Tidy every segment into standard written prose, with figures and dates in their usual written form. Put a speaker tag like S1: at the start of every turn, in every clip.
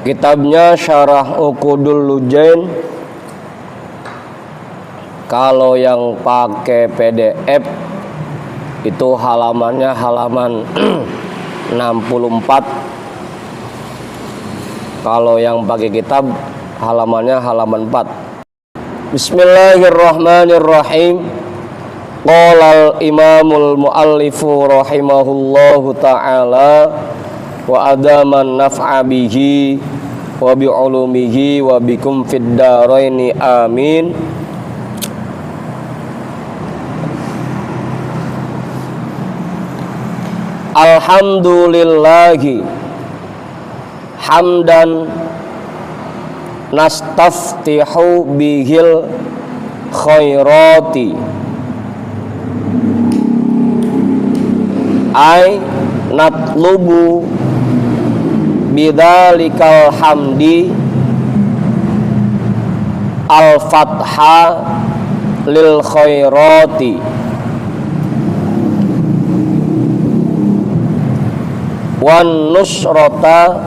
S1: Kitabnya Syarah Uqudul Lujain. Kalau yang pakai PDF itu halamannya halaman 64. Kalau yang pakai kitab halamannya halaman 4. Bismillahirrahmanirrahim. Qala al-imamul muallifu rahimahullahu ta'ala wa adaman naf'a bihi wa bi'ulumihi wa bikum fid daraini amin. Alhamdulillahi hamdan nastaftihu bihil khairati ay natlubu bidzalikal hamdi al-fatha lil khairati wan nusrata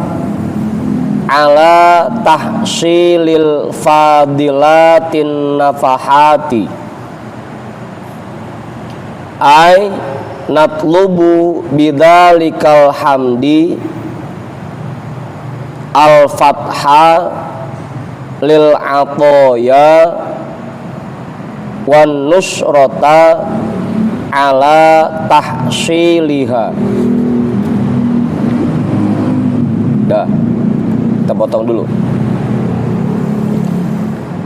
S1: ala tahsilil fadilatin nafahati ay natlubu bidzalikal hamdi al-fatha lil atoya wan nusrata ala tahsiliha. Dah, kita potong dulu.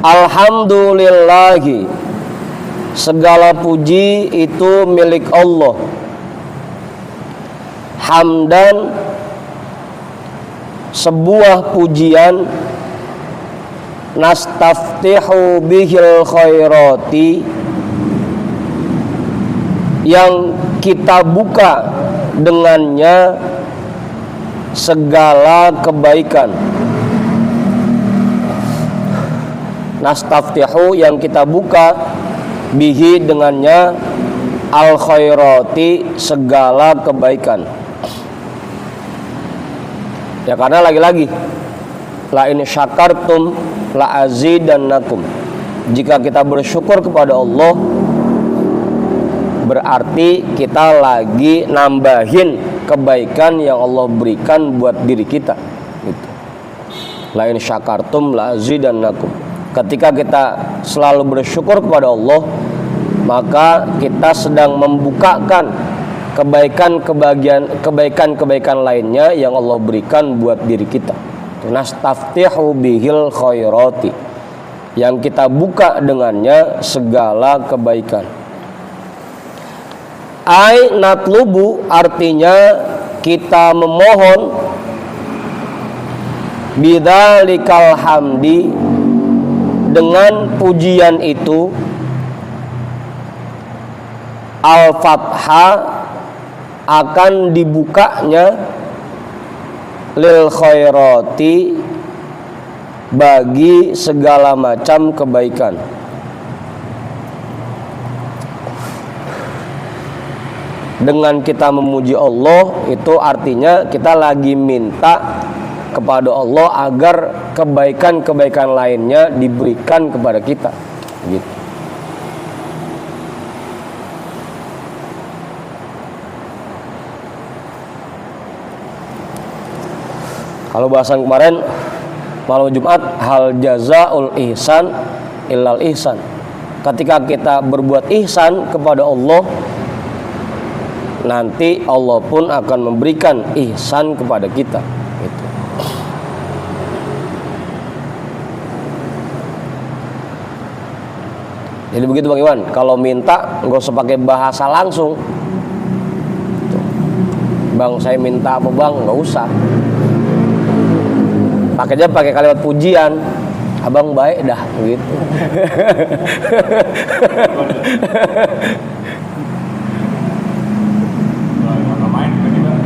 S1: Alhamdulillahi, segala puji itu milik Allah. Hamdan, sebuah pujian. Nastaftihu bihil khairati, yang kita buka dengannya segala kebaikan. Nastaftihu, yang kita buka, bihi, dengannya, al khairati, segala kebaikan. Ya karena lagi-lagi la in syakartum la azidannakum. Jika kita bersyukur kepada Allah, berarti kita lagi nambahin kebaikan yang Allah berikan buat diri kita gitu. La in syakartum la azidannakum. Ketika kita selalu bersyukur kepada Allah, maka kita sedang membukakan kebaikan lainnya yang Allah berikan buat diri kita. Nastaftihu bihil khairati, yang kita buka dengannya segala kebaikan. Ai natlubu, artinya kita memohon, bidzalikal hamdi, dengan pujian itu, al-fatha, akan dibukanya, lil khairati, bagi segala macam kebaikan. Dengan kita memuji Allah, itu artinya kita lagi minta kepada Allah agar kebaikan-kebaikan lainnya diberikan kepada kita gitu. Kalau bahasan kemarin malam Jumat, hal jazaul ihsan illal ihsan. Ketika kita berbuat ihsan kepada Allah, nanti Allah pun akan memberikan ihsan kepada kita gitu. Jadi begitu Bang Iwan, kalau minta nggak usah pakai bahasa langsung. Bang, saya minta apa Bang? Nggak usah. Pakai aja pakai kalimat pujian. Abang baik dah gitu.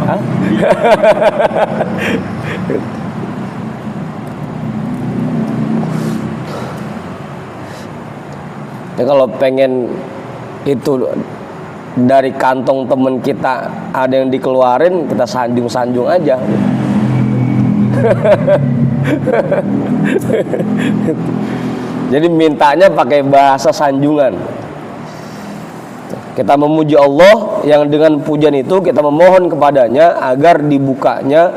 S1: Hah? Ya, kalau pengen itu dari kantong temen kita ada yang dikeluarin, kita sanjung-sanjung aja. Jadi mintanya pakai bahasa sanjungan. Kita memuji Allah yang dengan pujian itu kita memohon kepadanya agar dibukanya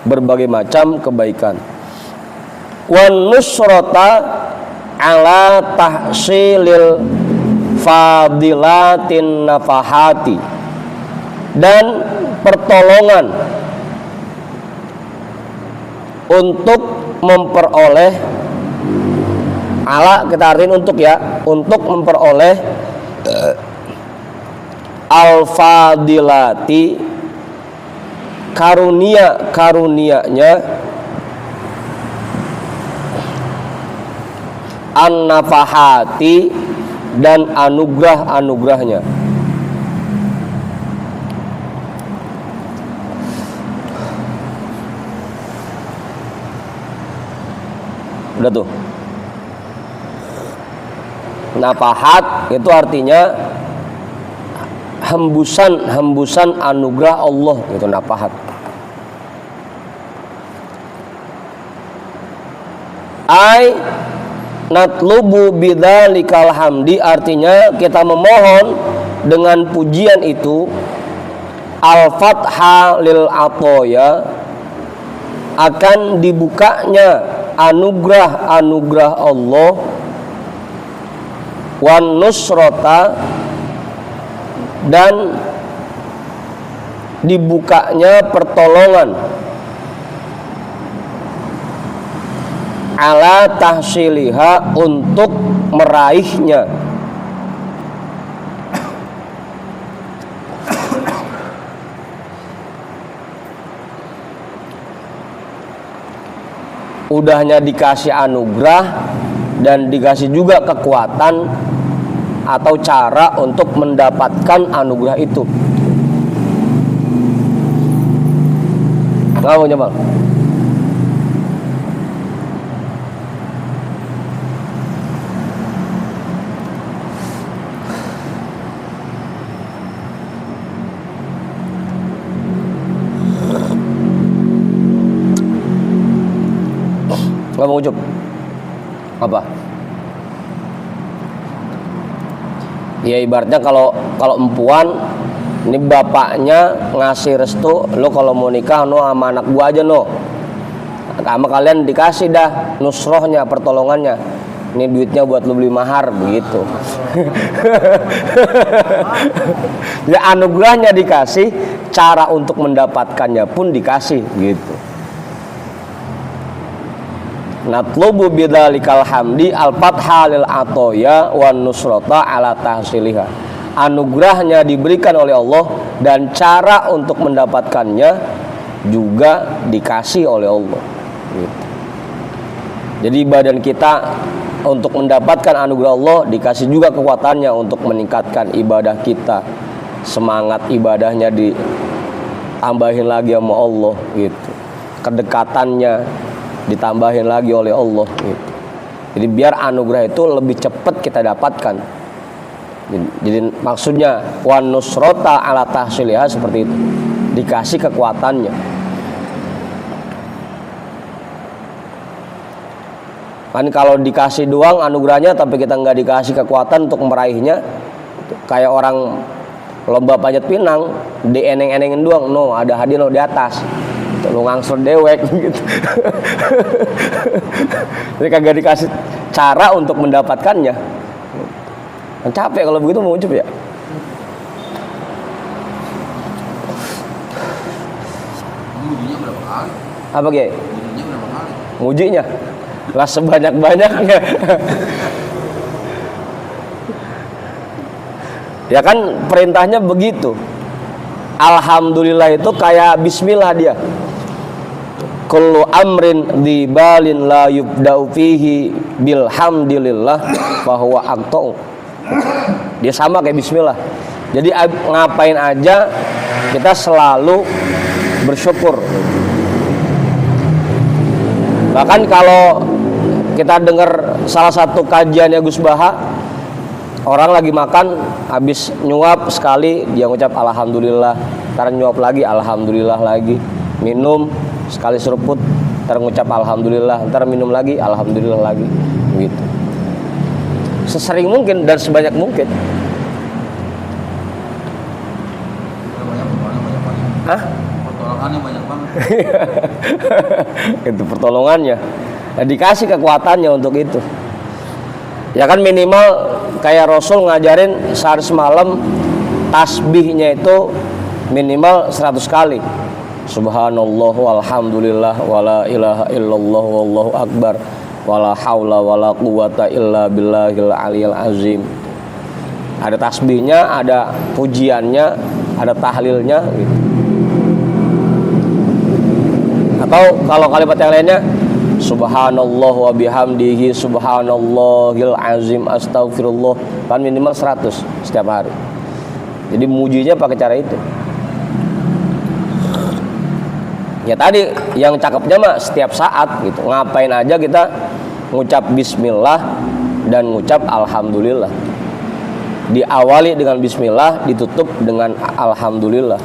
S1: berbagai macam kebaikan. Wan nusrata ala tahsilil fadilatin nafahati, dan pertolongan untuk memperoleh, ala kita artiin untuk ya, untuk memperoleh al-fadilati, karunia-karunianya, an-nafahati, dan anugerah-anugerahnya. Udah tuh. Nafahat itu artinya hembusan anugerah Allah, itu nafahat. Ai natlubu bidzalikal hamdi, artinya kita memohon dengan pujian itu al-fatha lil atoya, akan dibukanya anugerah-anugerah Allah, wan nusrata, dan dibukanya pertolongan, ala tahsiliha, untuk meraihnya. Udahnya dikasih anugerah dan dikasih juga kekuatan atau cara untuk mendapatkan anugerah itu. Nggak mau Jamal? Nggak mau ucup? Apa? Ya ibaratnya kalau empuan, ini bapaknya ngasih restu, lo kalau mau nikah no sama anak gua aja no, sama kalian dikasih dah nusrohnya, pertolongannya, ini duitnya buat lo beli mahar, begitu. Ya anugerahnya dikasih, cara untuk mendapatkannya pun dikasih, gitu. Natlubu bidzalikal hamdi al-fatha lil atoya wan nusrata ala tahsiliha, anugerahnya diberikan oleh Allah dan cara untuk mendapatkannya juga dikasih oleh Allah, gitu. Jadi badan kita untuk mendapatkan anugerah Allah dikasih juga kekuatannya untuk meningkatkan ibadah kita, semangat ibadahnya ditambahin lagi sama Allah, gitu. Kedekatannya ditambahin lagi oleh Allah, gitu. Jadi biar anugerah itu lebih cepat kita dapatkan. Jadi maksudnya wan nusrata ala tahsiliha seperti itu, dikasih kekuatannya. Kan kalau dikasih doang anugerahnya tapi kita nggak dikasih kekuatan untuk meraihnya, kayak orang lomba panjat pinang, dieneng-enengin doang, no ada hadiah lo di atas, lu ngangsur dewek gitu. Jadi kagak dikasih cara untuk mendapatkannya. Kan capek kalau begitu mau ucup ya.
S2: Mujinya berapa kali?
S1: Apa Ge?
S2: Mujinya berapa kali?
S1: Mujinya lah sebanyak-banyaknya. Ya kan perintahnya begitu. Alhamdulillah itu kayak bismillah dia. Kullu amrin dibalin la yubda'u fihi bilhamdilillah fahuwa aqta'u. Dia sama kayak bismillah. Jadi ngapain aja kita selalu bersyukur. Bahkan kalau kita dengar salah satu kajiannya Gus Baha, orang lagi makan habis nyuap sekali dia ngucap alhamdulillah, ntar nyuap lagi alhamdulillah lagi, minum Sekali seruput, ntar ngucap alhamdulillah, ntar minum lagi, alhamdulillah lagi, begitu. Sesering mungkin dan sebanyak mungkin. Hah?
S2: Pertolongannya banyak banget.
S1: Itu pertolongannya. Nah, dikasih kekuatannya untuk itu. Ya kan minimal kayak Rasul ngajarin sehari semalam tasbihnya itu minimal 100 kali. Subhanallah walhamdulillah wala ilaha illallah wallahu akbar wala haula wala quwata illa billahil aliyil azim. Ada tasbihnya, ada pujiannya, ada tahlilnya gitu. Atau kalau kalimat yang lainnya subhanallah wa bihamdihi subhanallahil azim astaghfirullah, kan minimal 100 setiap hari. Jadi mujinya pakai cara itu. Ya tadi yang cakepnya mah setiap saat gitu. Ngapain aja kita ngucap bismillah dan ngucap alhamdulillah. Diawali dengan bismillah, ditutup dengan alhamdulillah.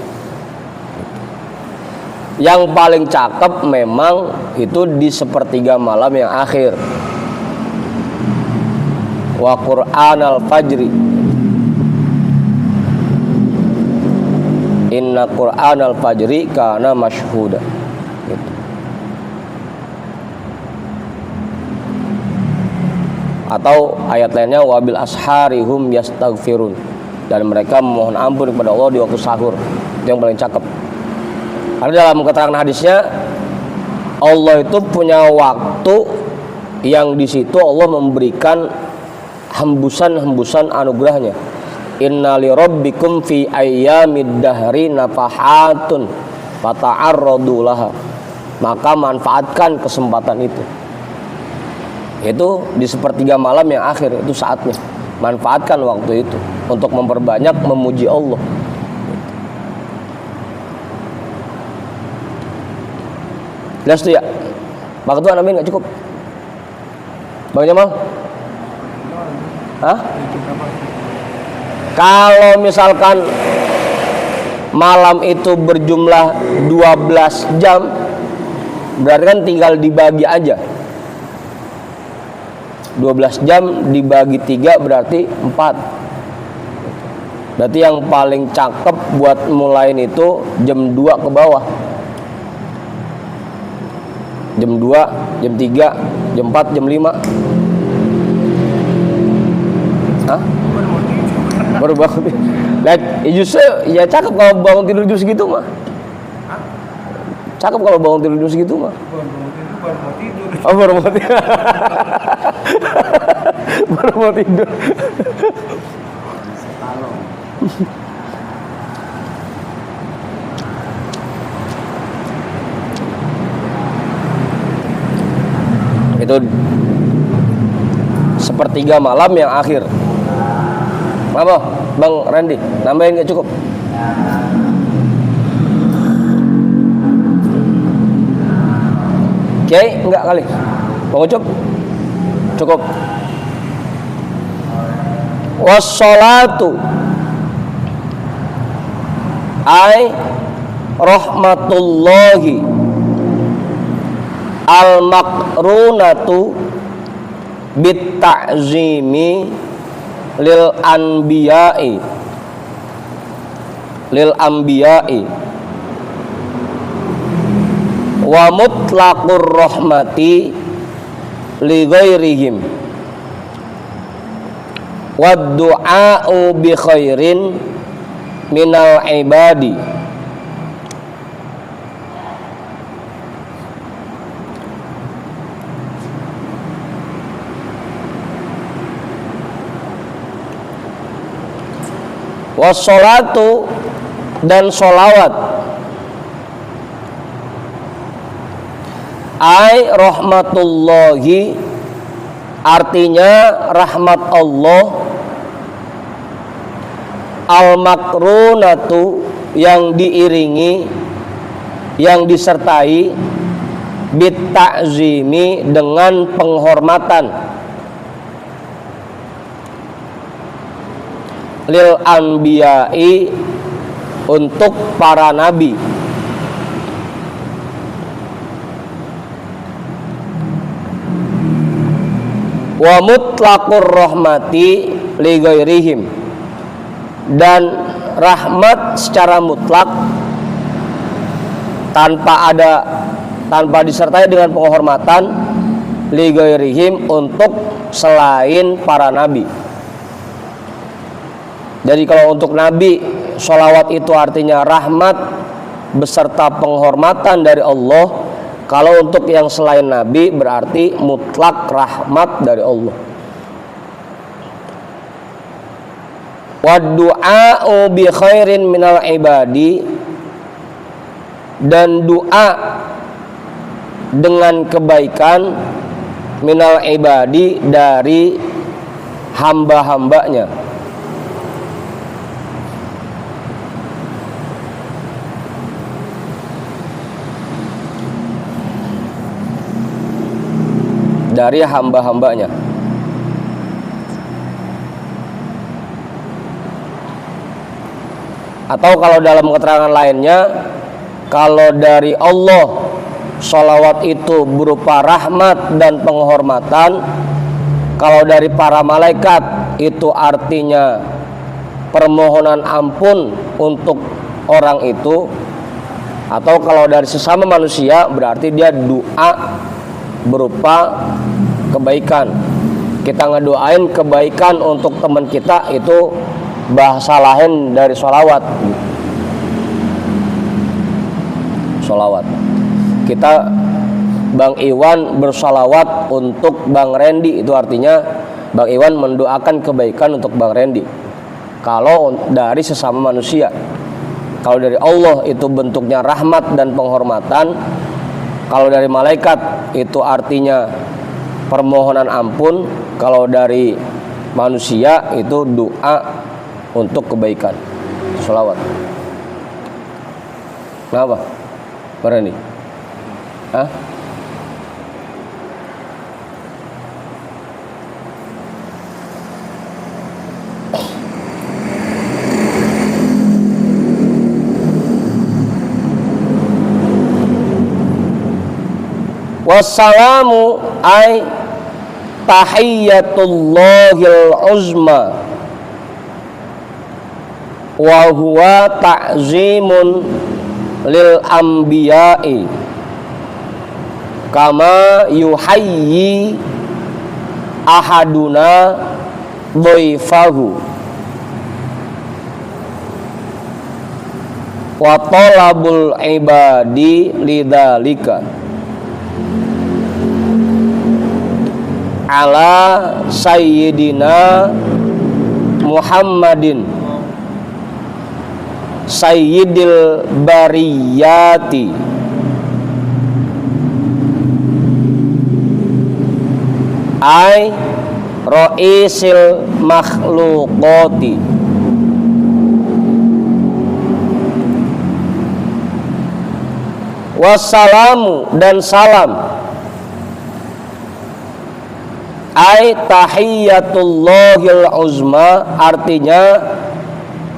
S1: Yang paling cakep memang itu di sepertiga malam yang akhir. Wa Qur'anal fajri. Inna Qur'anal fajri kana masyhuda. Gitu. Atau ayat lainnya wabil asharihum yastaghfirun, dan mereka memohon ampun kepada Allah di waktu sahur. Itu yang paling cakep. Karena dalam keterangan hadisnya Allah itu punya waktu yang di situ Allah memberikan hembusan-hembusan anugerahnya. Inna li rabbikum fi ayyamid dahri nafahatun fata'arradu laha. Maka manfaatkan kesempatan itu. Itu di sepertiga malam yang akhir, itu saatnya. Manfaatkan waktu itu untuk memperbanyak memuji Allah. Jelas tuh ya? Pak Ketua, amin gak cukup? Bang Jamal? Hah? Kalau misalkan malam itu berjumlah 12 jam, berarti kan tinggal dibagi aja. 12 jam dibagi 3 berarti 4. Berarti yang paling cakep buat mulain itu jam 2 ke bawah. Jam 2, jam 3, jam 4, jam 5. Hah? Baru bangun. Like, justru ya cakep kalau bangun tidur jam segitu mah. Cakep kalau bangun tidur jam segitu mah. Oh, baru mau tidur. Baru mau tidur. Itu sepertiga malam yang akhir. Apa, Bang Randy? Nambahin nggak cukup? Kiai enggak kali? Bang Ucup? Cukup. Wassalatu ay rahmatullahi al-maqrunatu bit ta'zimi lil anbiya'i wa mutlaqur rahmati li ghairihim wad du'a'u bi khairin minal ibadi. Wassolatu dan sholawat ay rahmatullahi artinya rahmat Allah, al-makrunatu yang diiringi, yang disertai, bit ta'zimi dengan penghormatan, lil anbiya'i untuk para nabi, Wa mutlaqur rahmati li ghairihim, dan rahmat secara mutlak tanpa disertai dengan penghormatan li ghairihim, untuk selain para nabi. Jadi kalau untuk nabi, sholawat itu artinya rahmat beserta penghormatan dari Allah. Kalau untuk yang selain nabi berarti mutlak rahmat dari Allah. Wa du'a'u bi khairin minal ibadi, dan doa dengan kebaikan minal ibadi dari hamba-hambanya. Dari hamba-hambanya. Atau kalau dalam keterangan lainnya, kalau dari Allah sholawat itu berupa rahmat dan penghormatan, kalau dari para malaikat itu artinya permohonan ampun untuk orang itu, atau kalau dari sesama manusia berarti dia doa berupa kebaikan. Kita ngedoain kebaikan untuk teman kita, itu bahasa lain dari sholawat. Sholawat. Kita Bang Iwan bersolawat untuk Bang Randy, itu artinya Bang Iwan mendoakan kebaikan untuk Bang Randy. Kalau dari sesama manusia. Kalau dari Allah itu bentuknya rahmat dan penghormatan. Kalau dari malaikat itu artinya permohonan ampun. Kalau dari manusia itu doa untuk kebaikan. Sholawat. Kenapa? Berani? Hah? Wassalamu ay tahiyyatullahil uzma, wa huwa ta'zimun lil anbiya'i kama yuhayyi ahaduna dhaifahu wa talabul ibadi lidzalika ala sayyidina Muhammadin sayyidil bariyati ay ra'isil makhluqati. Wassalamu, dan salam, ay tahiyyatullahil uzma, artinya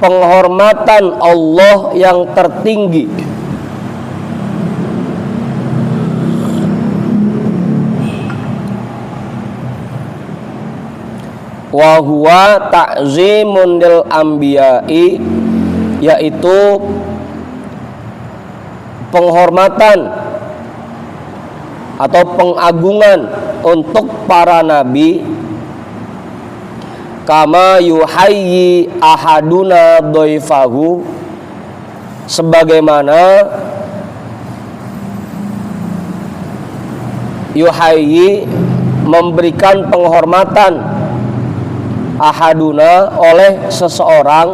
S1: penghormatan Allah yang tertinggi. Wa huwa ta'zimun lil anbiya'i, yaitu penghormatan atau pengagungan untuk para nabi, kama yuhayyi ahaduna dhaifahu, sebagaimana yuhayyi memberikan penghormatan ahaduna oleh seseorang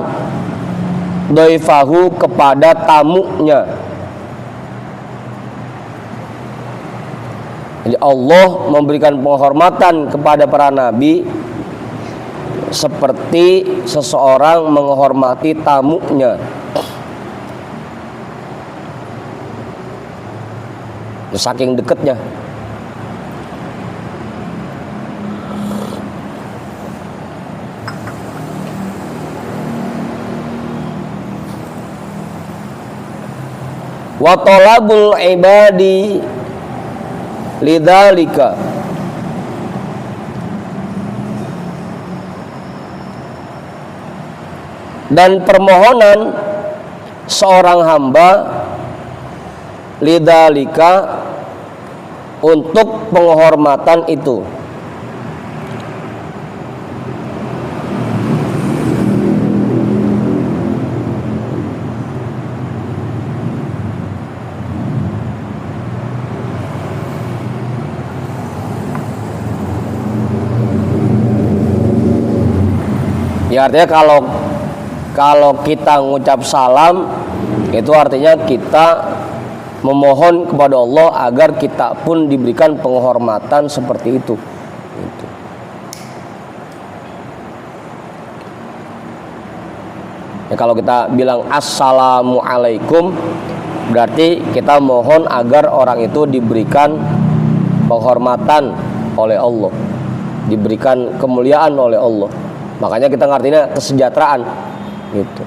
S1: dhaifahu kepada tamunya. Jadi Allah memberikan penghormatan kepada para nabi seperti seseorang menghormati tamunya. Saking dekatnya. Wa talabul ibadi lidzalika, dan permohonan seorang hamba lidzalika untuk penghormatan itu. Ya artinya kalau kita ngucap salam itu artinya kita memohon kepada Allah agar kita pun diberikan penghormatan seperti itu. Gitu. Ya, kalau kita bilang assalamualaikum berarti kita mohon agar orang itu diberikan penghormatan oleh Allah, diberikan kemuliaan oleh Allah. Makanya kita ngartinya kesejahteraan gitu.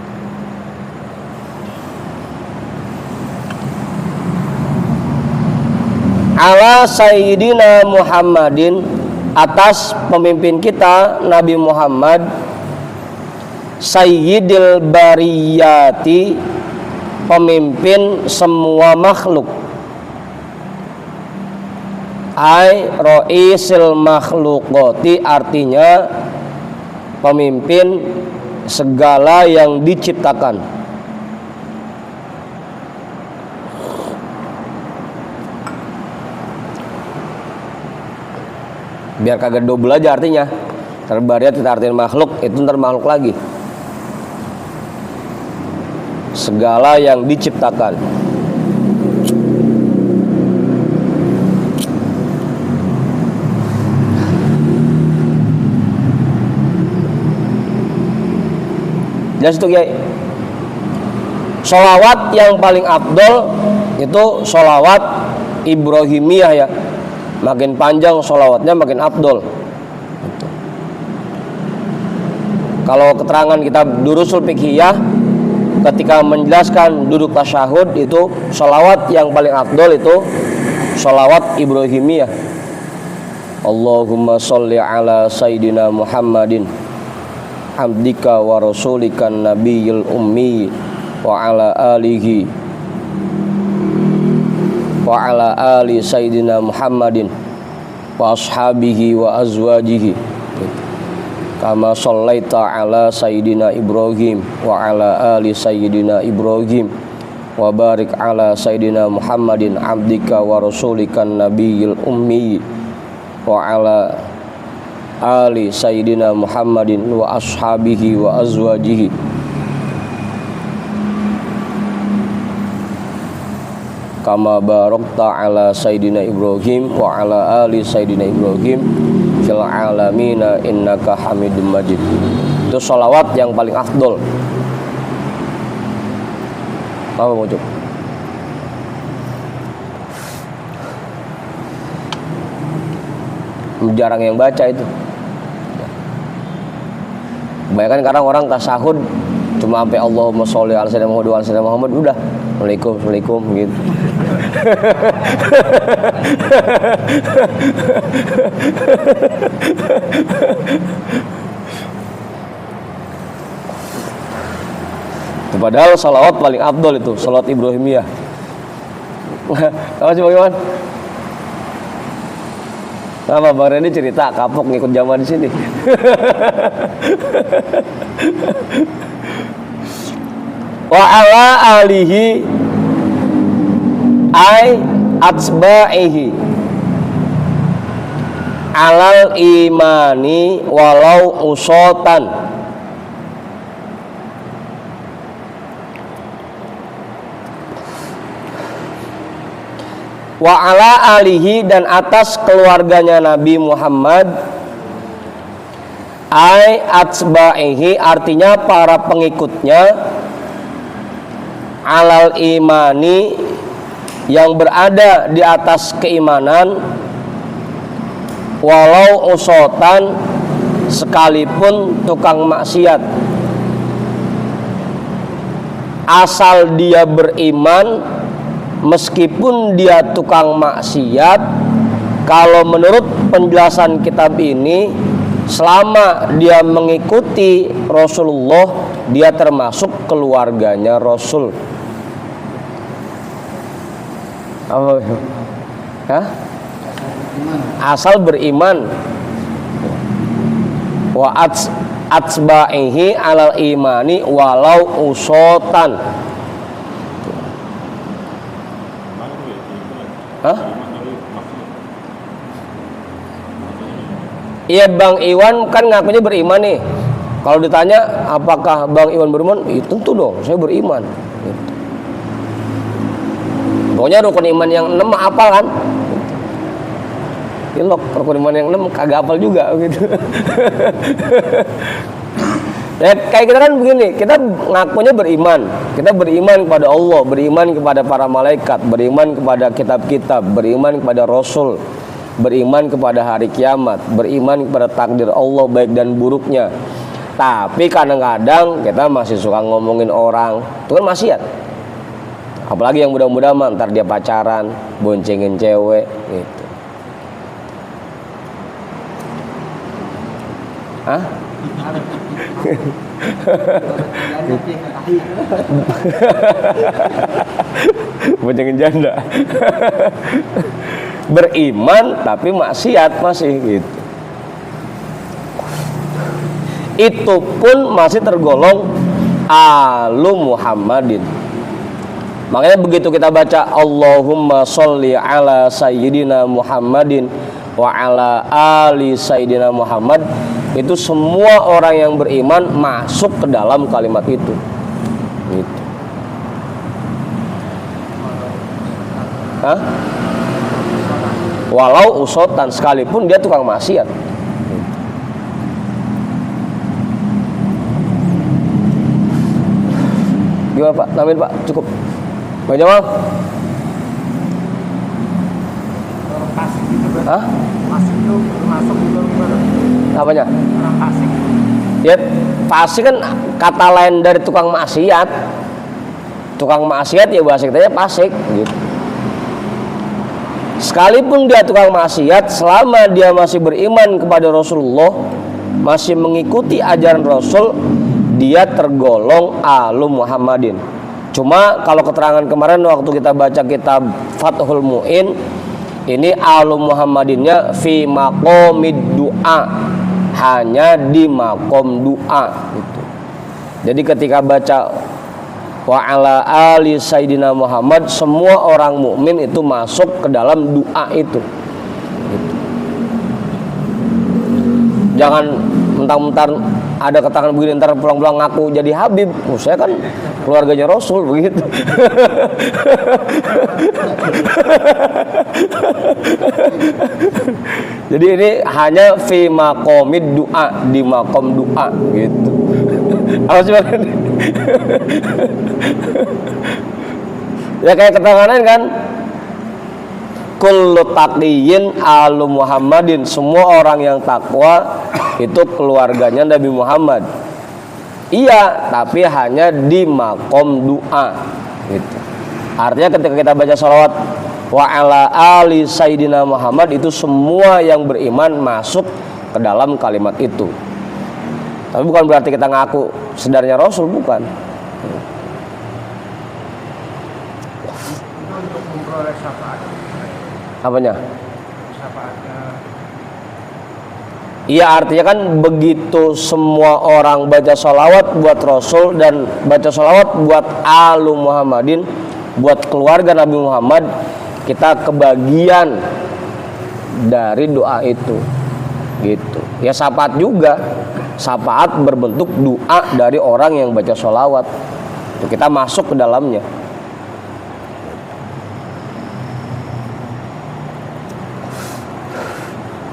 S1: Ala sayyidina Muhammadin, atas pemimpin kita Nabi Muhammad, sayyidil bariyati, pemimpin semua makhluk, ai roisil makhlukoti, artinya pemimpin segala yang diciptakan. Biar kagak double aja artinya. Terbariyat kita artinya makhluk, itu ntar makhluk lagi. Segala yang diciptakan. Jelas itu Kiai. Sholawat yang paling afdol itu sholawat Ibrahimiyah ya. Makin panjang sholawatnya makin afdol. Kalau keterangan kitab Durusul Fiqhiyah ketika menjelaskan duduk tasyahud itu sholawat yang paling afdol itu sholawat Ibrahimiyah. Allahumma sholli ala sayyidina Muhammadin abdika wa rasulikan nabiyil ummi wa ala alihi wa ala ali sayyidina Muhammadin wa ashabihi wa azwajihi kama shallaita ala sayyidina Ibrahim wa ala ali sayyidina Ibrahim wa barik ala sayyidina Muhammadin abdika wa rasulikan nabiyil ummi wa ala ali sayyidina Muhammadin wa ashabihi wa azwajihi kama barakta ala sayyidina Ibrahim wa ala ali sayyidina Ibrahim fil alamina innaka Hamidum Majid. Itu sholawat yang paling afdol. Apa mau coba? Jarang yang baca itu. Kebanyakan sekarang orang tasahud cuma sampai Allahumma sholli ala sayyidina Muhammad wa ala sayyidina Muhammad udah. Waalaikumsalam gitu. Padahal salawat paling afdol itu salawat Ibrahimiyah. Tahu sih bagaimana? Sama Bang Reni cerita kapok ngikut zaman di sini. Wa ala alihi ay atsba'ihi alal imani walau usotan. Wa ala alihi, dan atas keluarganya Nabi Muhammad, ay atsba'ihi artinya para pengikutnya, alal imani yang berada di atas keimanan, walau usotan sekalipun tukang maksiat, asal dia beriman meskipun dia tukang maksiat. Kalau menurut penjelasan kitab ini selama dia mengikuti Rasulullah, dia termasuk keluarganya Rasul. Apa? Hah? Asal beriman. Wa atsba'ihi alal imani walau usotan. Hah? Iya, Bang Iwan kan ngakunya beriman nih. Kalau ditanya apakah Bang Iwan beriman? Tentu dong, saya beriman. Gitu. Pokoknya rukun iman yang 6 apal kan? Ilok, rukun iman yang 6 kagak apal juga gitu. Ya, kayak kita kan begini, kita ngakunya beriman. Kita beriman kepada Allah, beriman kepada para malaikat, beriman kepada kitab-kitab, beriman kepada Rasul, beriman kepada hari kiamat, beriman kepada takdir Allah baik dan buruknya. Tapi kadang-kadang kita masih suka ngomongin orang, itu kan maksiat. Apalagi yang muda-muda mah ntar dia pacaran, boncengin cewek gitu. Hah? Boncengin janda. Beriman tapi maksiat masih gitu. Itu pun masih tergolong alu Muhammadin. Makanya begitu kita baca Allahumma sholli ala sayyidina Muhammadin wa ala ali sayyidina Muhammad, itu semua orang yang beriman masuk ke dalam kalimat itu. Gitu. Hah? Walau usotan, sekalipun dia tukang maksiat. Gimana Pak? Namain Pak? Cukup. Bang Jamal?
S3: Fasik gitu kan?
S1: Hah?
S3: Fasik itu termasuk juga gimana?
S1: Apanya?
S3: Orang fasik.
S1: Ya, fasik kan kata lain dari tukang maksiat. Tukang maksiat ya bahasa kitanya fasik gitu. Sekalipun dia tukang maksiat, selama dia masih beriman kepada Rasulullah, masih mengikuti ajaran Rasul, dia tergolong alu Muhammadin. Cuma kalau keterangan kemarin waktu kita baca kitab Fathul Mu'in, ini alu Muhammadinnya fi maqomid du'a, hanya di makom doa gitu. Jadi ketika baca wa ala ali sayyidina Muhammad, semua orang mukmin itu masuk ke dalam doa itu gitu. Jangan mentang-mentang ada keterangan begini ntar pulang-pulang ngaku jadi Habib. Saya kan keluarganya Rasul begitu. Jadi ini hanya fi maqomid doa, di makom doa gitu. Apa sih ya kayak keterangan lain kan, kullu taqiyin alu Muhammadin, semua orang yang takwa itu keluarganya Nabi Muhammad. Iya, tapi hanya di makom doa gitu. Artinya ketika kita baca sholawat wa ala ali sayyidina Muhammad, itu semua yang beriman masuk ke dalam kalimat itu. Tapi bukan berarti kita ngaku sedarnya Rasul, bukan.
S3: Untuk memperoleh syafaat.
S1: Apanya?
S3: Syafaatnya.
S1: Iya, artinya kan begitu semua orang baca sholawat buat Rasul dan baca sholawat buat alu Muhammadin, buat keluarga Nabi Muhammad, kita kebagian dari doa itu gitu. Ya syafaat juga, syafaat berbentuk doa dari orang yang baca sholawat, itu kita masuk ke dalamnya.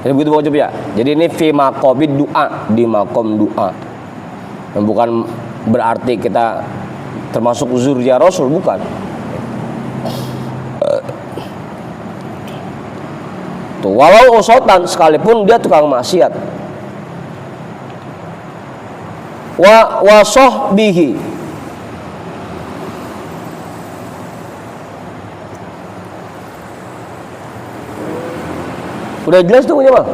S1: Jadi begitu Bang Ucup ya. Jadi ini fi maqomid doa, di makom doa. Dan bukan berarti kita termasuk zuriyah Rasul, bukan. Tuh, walau usotan, sekalipun dia tukang maksiat. Wa wasahbihi, udah jelas tuh Bang?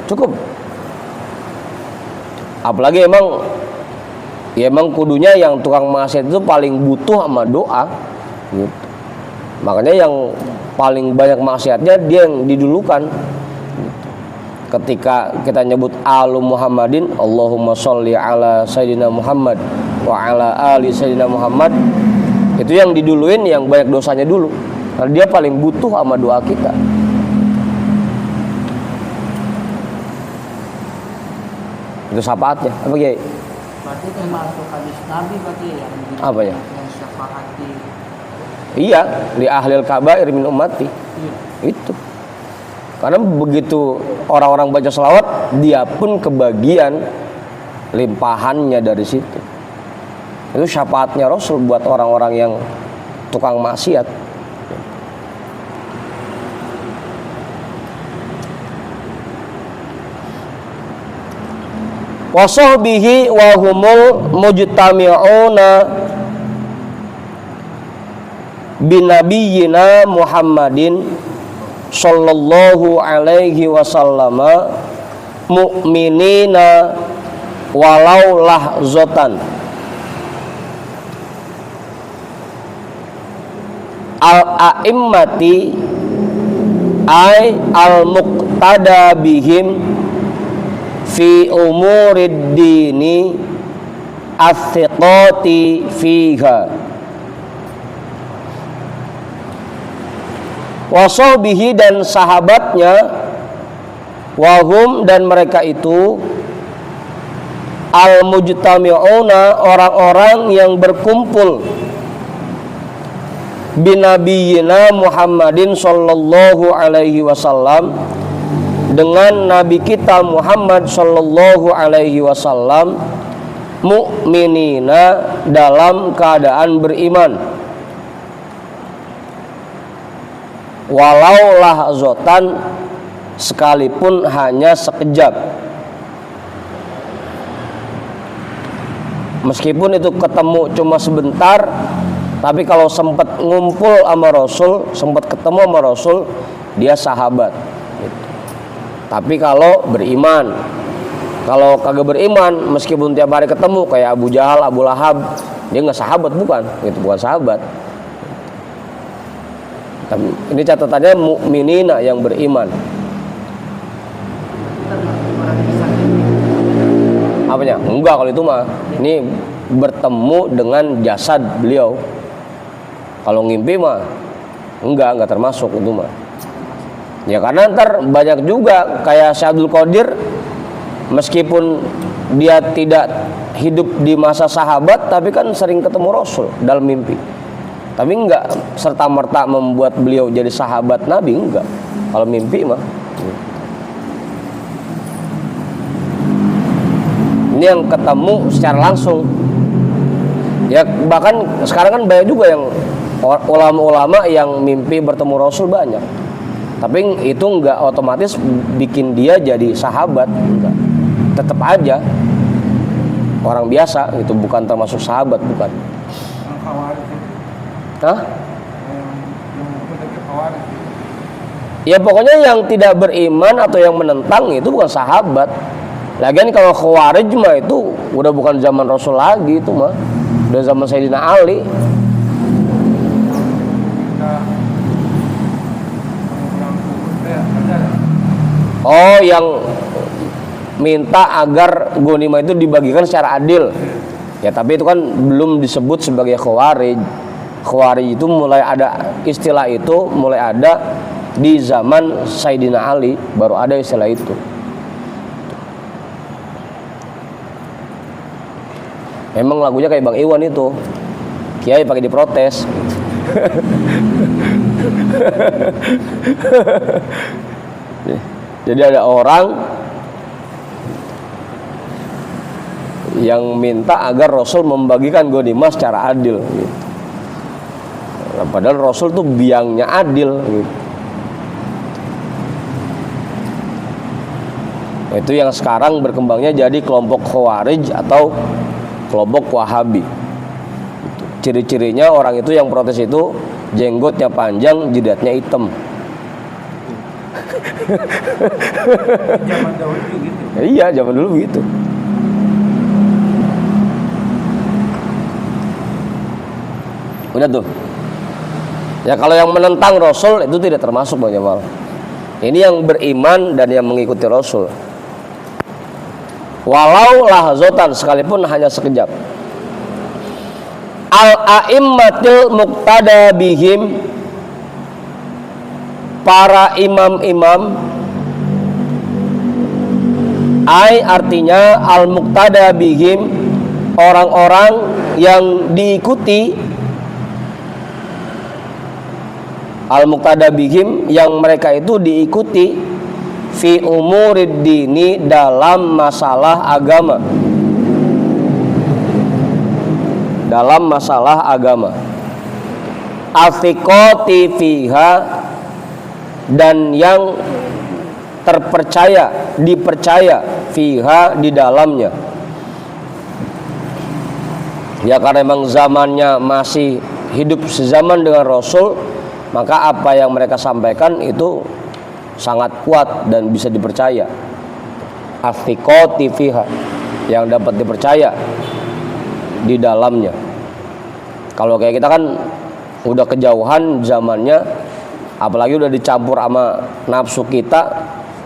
S1: Cukup. Apalagi emang kudunya yang tukang maksiat itu paling butuh sama doa gitu. Makanya yang paling banyak maksiatnya dia yang didulukan gitu. Ketika kita nyebut alu Muhammadin, Allahumma sholli ala Sayyidina Muhammad wa ala ali Sayyidina Muhammad, itu yang diduluin yang banyak dosanya dulu, karena dia paling butuh sama doa kita. Itu syafaatnya apa Kiai?
S3: Berarti termasuk hadis Nabi berarti yang
S1: Apa ya?
S3: Yang syafaat di
S1: Iya, li ahlil kabair min ummati. Itu. Karena begitu orang-orang baca selawat, dia pun kebagian limpahannya dari situ. Itu syafaatnya Rasul buat orang-orang yang tukang maksiat. Wa sahbihi wa humul mujtami'una binabiyina Muhammadin sallallahu alaihi wasallama mu'minina walau lahzatan al-a'immati ay al-muqtada bihim fi umurid dini as-siqati fiha wasahbihi dan sahabatnya wahum dan mereka itu al-mujtami'una orang-orang yang berkumpul binabiyina Muhammadin sallallahu alaihi wasallam dengan nabi kita Muhammad sallallahu alaihi wasallam mu'minina dalam keadaan beriman walau lahzatan sekalipun hanya sekejap, meskipun itu ketemu cuma sebentar, tapi kalau sempat ngumpul sama Rasul, sempat ketemu sama Rasul, dia sahabat gitu. Tapi kalau beriman, kalau kagak beriman, meskipun tiap hari ketemu kayak Abu Jahal, Abu Lahab, dia nggak sahabat, bukan, itu bukan sahabat. Tapi ini catatannya mukminina yang beriman. Apanya? Enggak, kalau itu mah ini bertemu dengan jasad beliau. Kalau ngimpi mah enggak termasuk itu mah. Ya karena ntar banyak juga kayak Syekh Abdul Qadir, meskipun dia tidak hidup di masa sahabat, tapi kan sering ketemu Rasul dalam mimpi. Tapi enggak serta-merta membuat beliau jadi sahabat Nabi, enggak. Kalau mimpi mah. Ini yang ketemu secara langsung. Ya bahkan sekarang kan banyak juga yang ulama-ulama yang mimpi bertemu Rasul banyak. Tapi itu enggak otomatis bikin dia jadi sahabat, enggak. Tetap aja orang biasa, itu bukan termasuk sahabat, bukan. Hah? Ya pokoknya yang tidak beriman atau yang menentang itu bukan sahabat. Lagian kalau Khawarij mah itu udah bukan zaman Rasul lagi, itu mah udah zaman Sayyidina Ali. Oh, yang minta agar ghanimah itu dibagikan secara adil. Ya tapi itu kan belum disebut sebagai Khawarij. Khawarij itu mulai ada istilah itu, mulai ada di zaman Sayyidina Ali, baru ada istilah itu. Memang lagunya kayak Bang Iwan itu, Kiai pakai diprotes. Jadi ada orang yang minta agar Rasul membagikan ghanimah secara adil gitu. Nah, padahal Rasul tuh biangnya adil gitu. Itu yang sekarang berkembangnya jadi kelompok Khawarij atau kelompok Wahabi. Ciri-cirinya orang itu yang protes itu jenggotnya panjang, jidatnya hitam.
S3: Zaman dahulu gitu.
S1: Iya, zaman dulu begitu. Udah tuh. Ya kalau yang menentang Rasul itu tidak termasuk Bang Jamal. Ini yang beriman dan yang mengikuti Rasul. Walau lahzatan, sekalipun hanya sekejap. Al-a'immatil muqtada bihim, para imam-imam, artinya al-muqtada bihim, orang-orang yang diikuti, al-muqtada bihim, yang mereka itu diikuti fi umurid dini, dalam masalah agama, dalam masalah agama, athiqati fiha, dan yang terpercaya, dipercaya, fiha, di dalamnya. Ya karena memang zamannya masih hidup sezaman dengan Rasul, maka apa yang mereka sampaikan itu sangat kuat dan bisa dipercaya. Athiqati fiha, yang dapat dipercaya di dalamnya. Kalau kayak kita kan udah kejauhan zamannya, apalagi udah dicampur sama nafsu kita,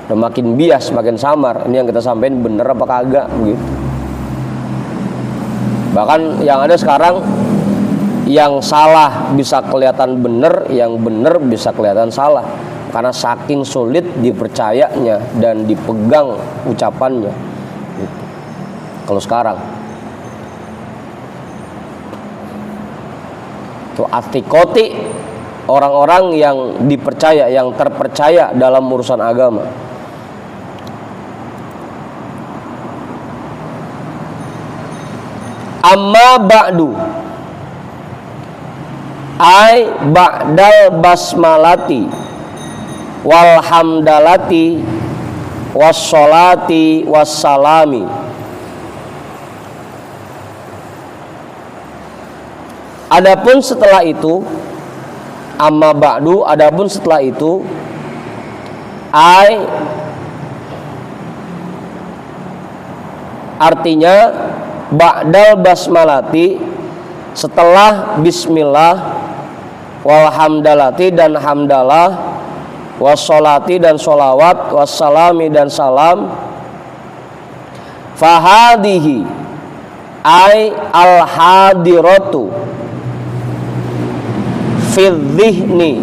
S1: udah makin bias, makin samar. Ini yang kita sampaikan bener apa kagak gitu. Bahkan yang ada sekarang, yang salah bisa kelihatan bener, yang bener bisa kelihatan salah, karena saking sulit dipercayanya dan dipegang ucapannya gitu. Kalau sekarang itu athiqati, orang-orang yang dipercaya, yang terpercaya dalam urusan agama. Amma ba'du, ai ba'dal basmalati wal hamdalati wassolati wassalami. Adapun setelah itu, amma ba'du, adapun setelah itu, ai artinya ba'dal basmalati, setelah bismillah, wal hamdalati, dan hamdalah, wassolati, dan sholawat, wassalami, dan salam. Fahadihi ai al hadiratu fil dhihni,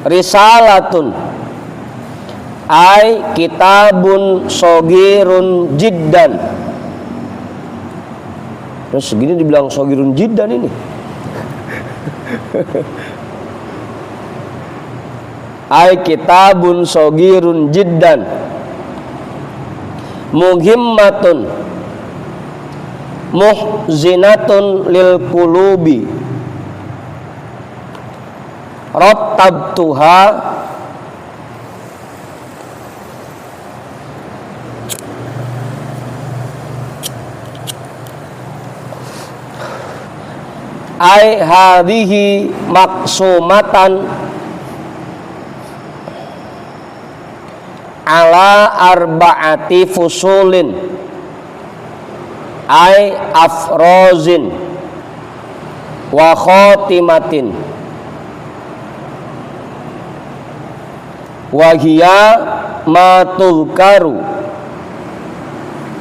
S1: risalatun ai kitabun sogirun jiddan. Terus segini dibilang sogirun jiddan ini. Ai kitabun sogirun jiddan, muhimmatun muhzinatun lil qulubi, rattabtuha ai hadhihi maksumatan ala arba'ati fusulin ai afrozin wa khotimatin wa hiya ma tuzkaru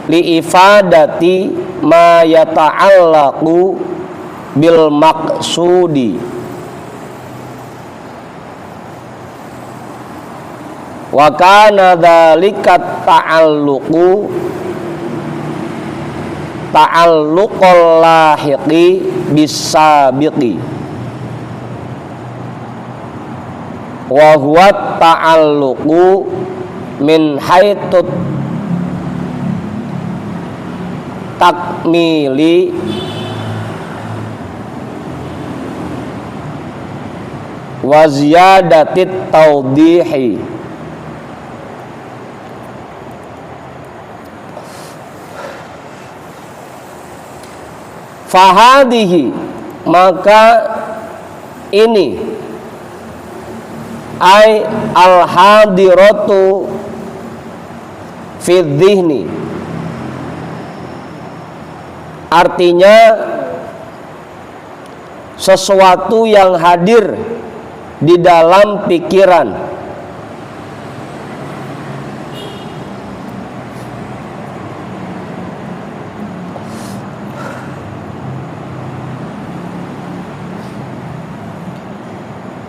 S1: li ifadati ma yata'allaqu bil maqsudi wa kana dzalika ta'alluqul lahiqi bisabiqi wa huwa ta'alluqu min haitsu takmili wa ziyadatit tawdihi. Fahadihi, maka ini, ai al hadiratu fi dhihni, artinya sesuatu yang hadir di dalam pikiran.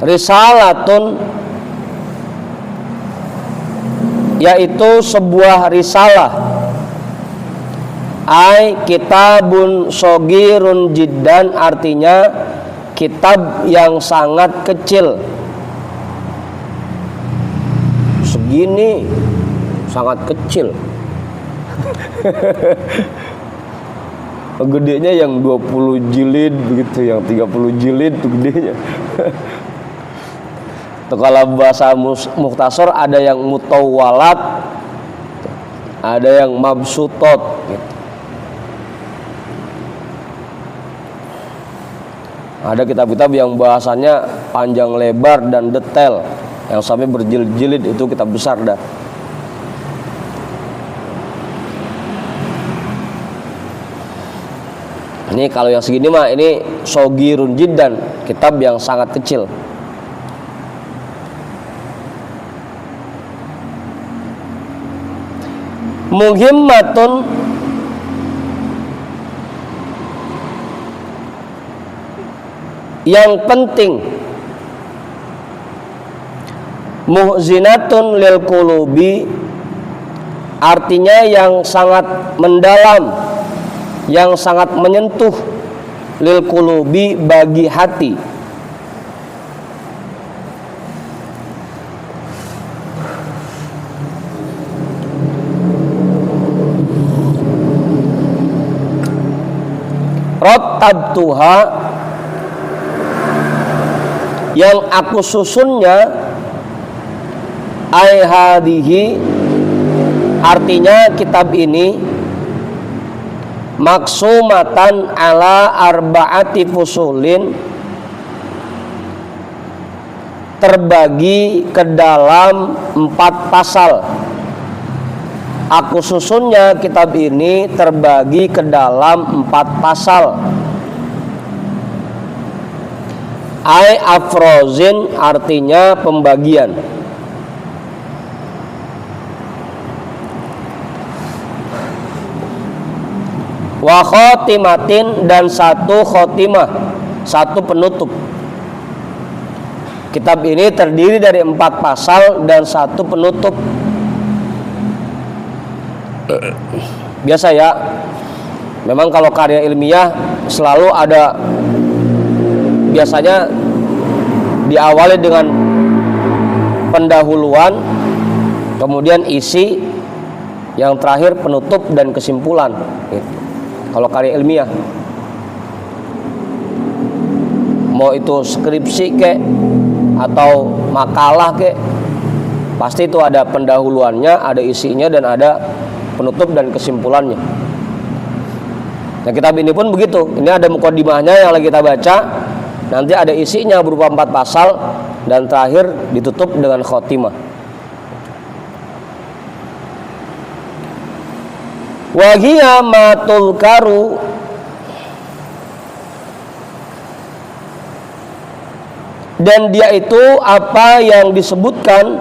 S1: Risalatun, yaitu sebuah risalah, ai kitabun shogirun jiddan, artinya kitab yang sangat kecil, segini, sangat kecil. Gedenya yang 20 jilid begitu, yang 30 jilid tuh gedenya. Tuh, kalau bahasa mukhtasar ada yang mutawwalat, ada yang mabsutot gitu. Ada kitab-kitab yang bahasanya panjang lebar dan detail, yang sampai berjilid-jilid, itu kitab besar dah. Ini kalau yang segini mah ini shogirun jiddan, kitab yang sangat kecil. Muhimmatun, yang penting. Muhzinatun lil qulubi, artinya yang sangat mendalam, yang sangat menyentuh, lil qulubi, bagi hati. Rattabtuha, yang aku susunnya, ai hadhihi, artinya kitab ini, maksumatan ala arba'ati fusulin, terbagi ke dalam 4 pasal. Aku susunnya kitab ini terbagi ke dalam 4 pasal. Ai afrozin, artinya pembagian. Wa khotimatin, dan 1 khotimah, 1 penutup. Kitab ini terdiri dari 4 pasal dan 1 penutup. Biasa ya, memang kalau karya ilmiah selalu ada, biasanya diawali dengan pendahuluan, kemudian isi, yang terakhir penutup dan kesimpulan gitu. Kalau karya ilmiah, mau itu skripsi kek atau makalah kek, pasti itu ada pendahuluannya, ada isinya, dan ada penutup dan kesimpulannya. Nah, kitab ini pun begitu. Ini ada mukadimahnya yang lagi kita baca, nanti ada isinya berupa 4 pasal, dan terakhir ditutup dengan khotimah. Wa hiya ma tulkaru, dan dia itu apa yang disebutkan,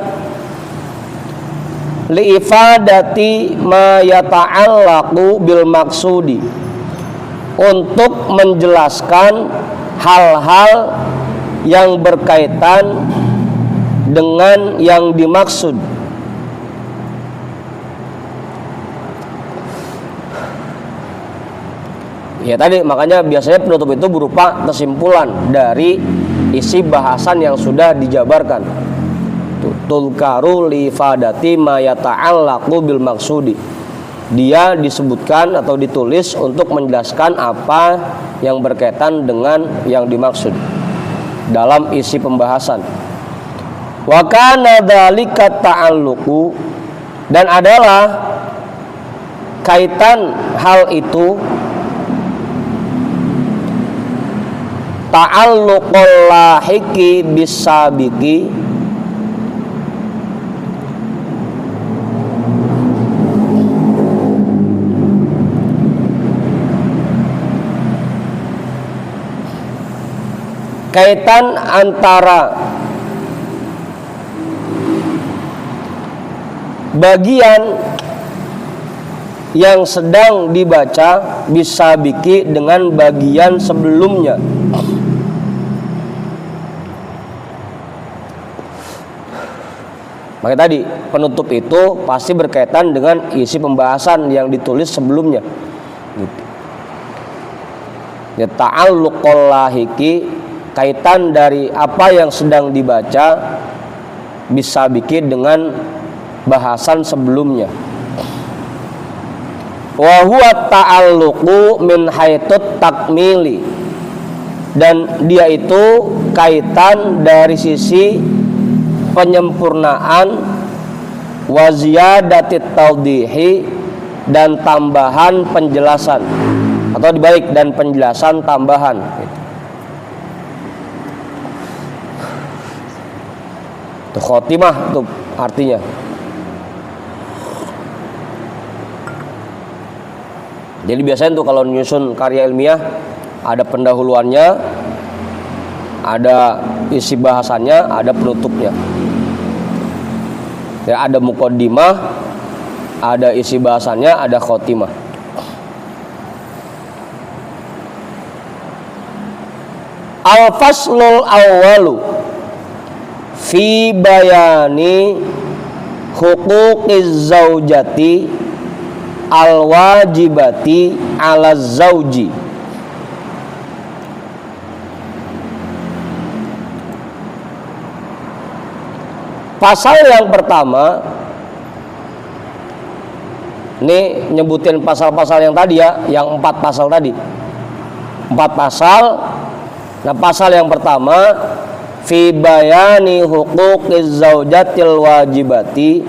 S1: liifadati ma yata'allaqu bil maksudi, untuk menjelaskan hal-hal yang berkaitan dengan yang dimaksud. Ya tadi, makanya biasanya penutup itu berupa kesimpulan dari isi bahasan yang sudah dijabarkan. Tulkaru li fadati ma yata'allaqu bil maksudi. Dia disebutkan atau ditulis untuk menjelaskan apa yang berkaitan dengan yang dimaksud dalam isi pembahasan. Wa kana dzalika ta'alluqu, dan adalah kaitan hal itu, ta'alluqul lahiqi bisabiqi, kaitan antara bagian yang sedang dibaca bisabiki dengan bagian sebelumnya. Maka tadi penutup itu pasti berkaitan dengan isi pembahasan yang ditulis sebelumnya. Gitu. Ya, ta'alluqul lahiki, kaitan dari apa yang sedang dibaca bisa bikin dengan bahasan sebelumnya. Wa huwa ta'alluqu min haitut takmili, dan dia itu kaitan dari sisi penyempurnaan, wa ziyadatit tawdihi, dan tambahan penjelasan, atau dibalik, dan penjelasan tambahan. Itu khotimah tuh artinya. Jadi biasanya tuh kalau nyusun karya ilmiah ada pendahuluannya, ada isi bahasannya, ada penutupnya. Ya, ada muqaddimah, ada isi bahasannya, ada khotimah. Al-faslul awwalu fi bayani huquqiz zaujati al-wajibati ala zauji. Pasal yang pertama, ini nyebutin pasal-pasal yang tadi ya, yang 4 pasal tadi. 4 pasal. Nah, pasal yang pertama fi bayani huquqiz zaujatil wajibati,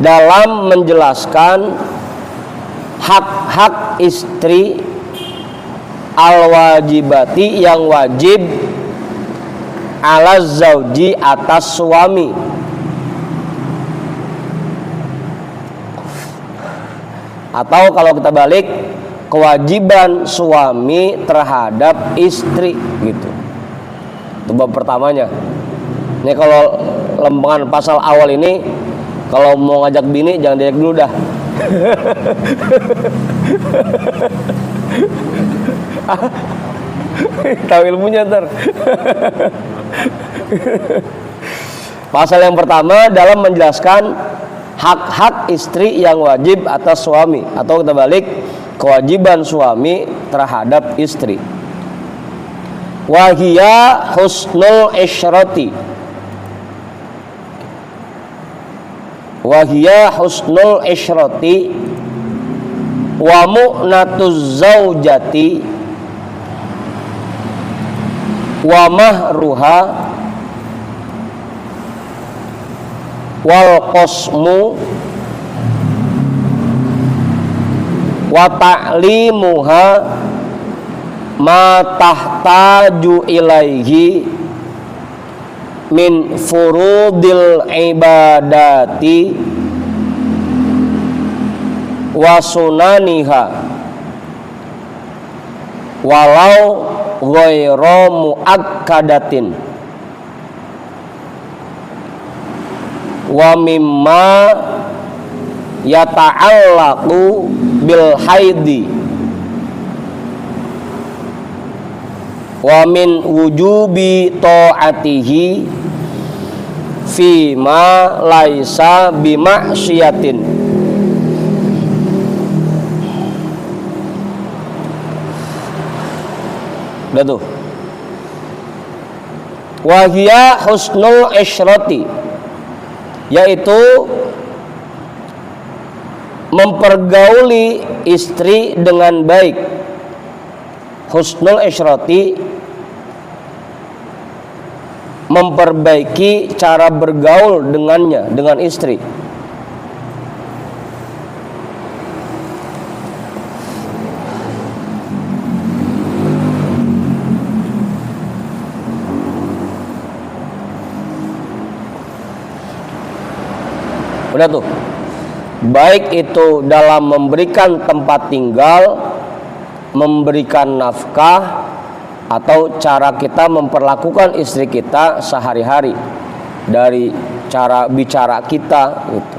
S1: dalam menjelaskan hak-hak istri al-wajibati, yang wajib ala zauji, atas suami. Atau kalau kita balik, kewajiban suami terhadap istri gitu. Itu bab pertamanya. Ini kalau lembangan pasal awal ini, kalau mau ngajak bini jangan diajak dulu dah. Tahu ilmunya ntar. Pasal yang pertama dalam menjelaskan hak-hak istri yang wajib atas suami, atau kita balik, kewajiban suami terhadap istri. Wahia husnul isyrati, wahia husnul isyrati wa mu'natuz zaujati wa mahruha wal qasmu wa ta'limuha ma tahtaju ilaihi min furudil ibadati wa sunaniha walau ghairu muakkadatin wa mimma yata'allaqu bil haidi wa min wujubi ta'atihi fi ma laisa bima'siyatin. Udah tuh. Wahia husnul isyrati, yaitu mempergauli istri dengan baik. Husnul isyrati, memperbaiki cara bergaul dengannya, dengan istri. Udah tuh. Baik itu dalam memberikan tempat tinggal, memberikan nafkah, atau cara kita memperlakukan istri kita sehari-hari, dari cara bicara kita gitu,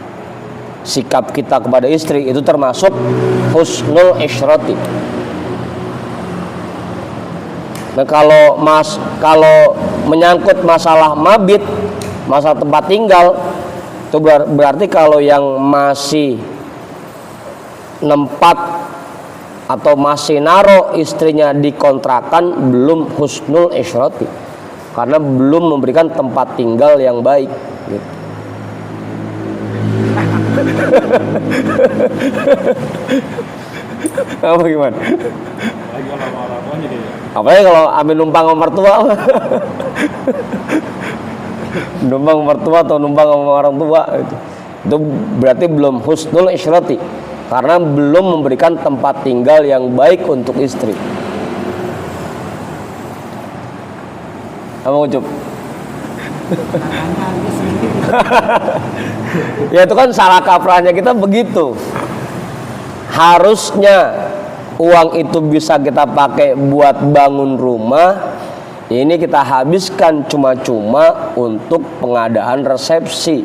S1: sikap kita kepada istri, itu termasuk husnul isyrati. Nah, kalau menyangkut masalah mabit, masalah tempat tinggal, itu berarti kalau yang masih nempat atau masih naro istrinya di kontrakan belum husnul isyrati, karena belum memberikan tempat tinggal yang baik gitu. Apa gimana? Apalagi kalau ambil numpang sama mertua. Numpang sama mertua atau numpang sama orang tua itu berarti belum husnul isyrati, karena belum memberikan tempat tinggal yang baik untuk istri. Apa Ucup? Ya itu kan salah kaprahnya kita begitu. Harusnya uang itu bisa kita pakai buat bangun rumah, ini kita habiskan cuma-cuma untuk pengadaan resepsi.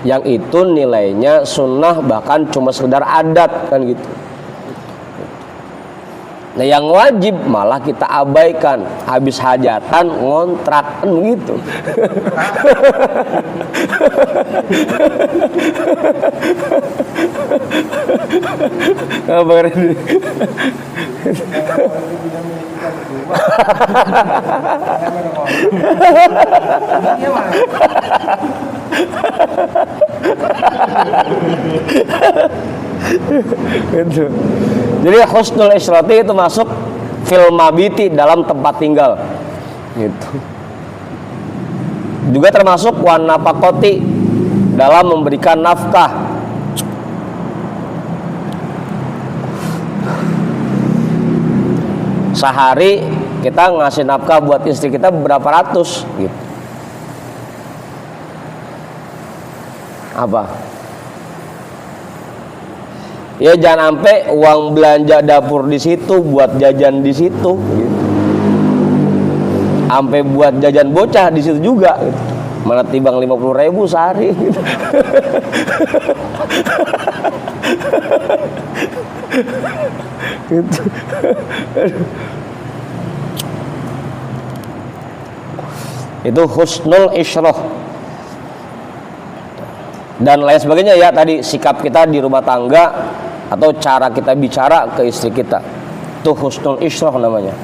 S1: Yang itu nilainya sunnah, bahkan cuma sekedar adat kan gitu. Nah yang wajib malah kita abaikan, habis hajatan ngontrak kan begitu. Apa ini? Gitu. Jadi husnul isyrati itu masuk fil mabiti, dalam tempat tinggal gitu. Juga termasuk wan nafaqati, dalam memberikan nafkah. Sehari kita ngasih nafkah buat istri kita berapa ratus gitu. Apa? Ya jangan sampai uang belanja dapur di situ buat jajan di situ gitu. Sampai buat jajan bocah di situ juga gitu. Mana timbang 50.000 sehari gitu. Gitu. Itu husnul isyrah dan lain sebagainya ya, tadi sikap kita di rumah tangga atau cara kita bicara ke istri kita, itu husnul isyrah namanya.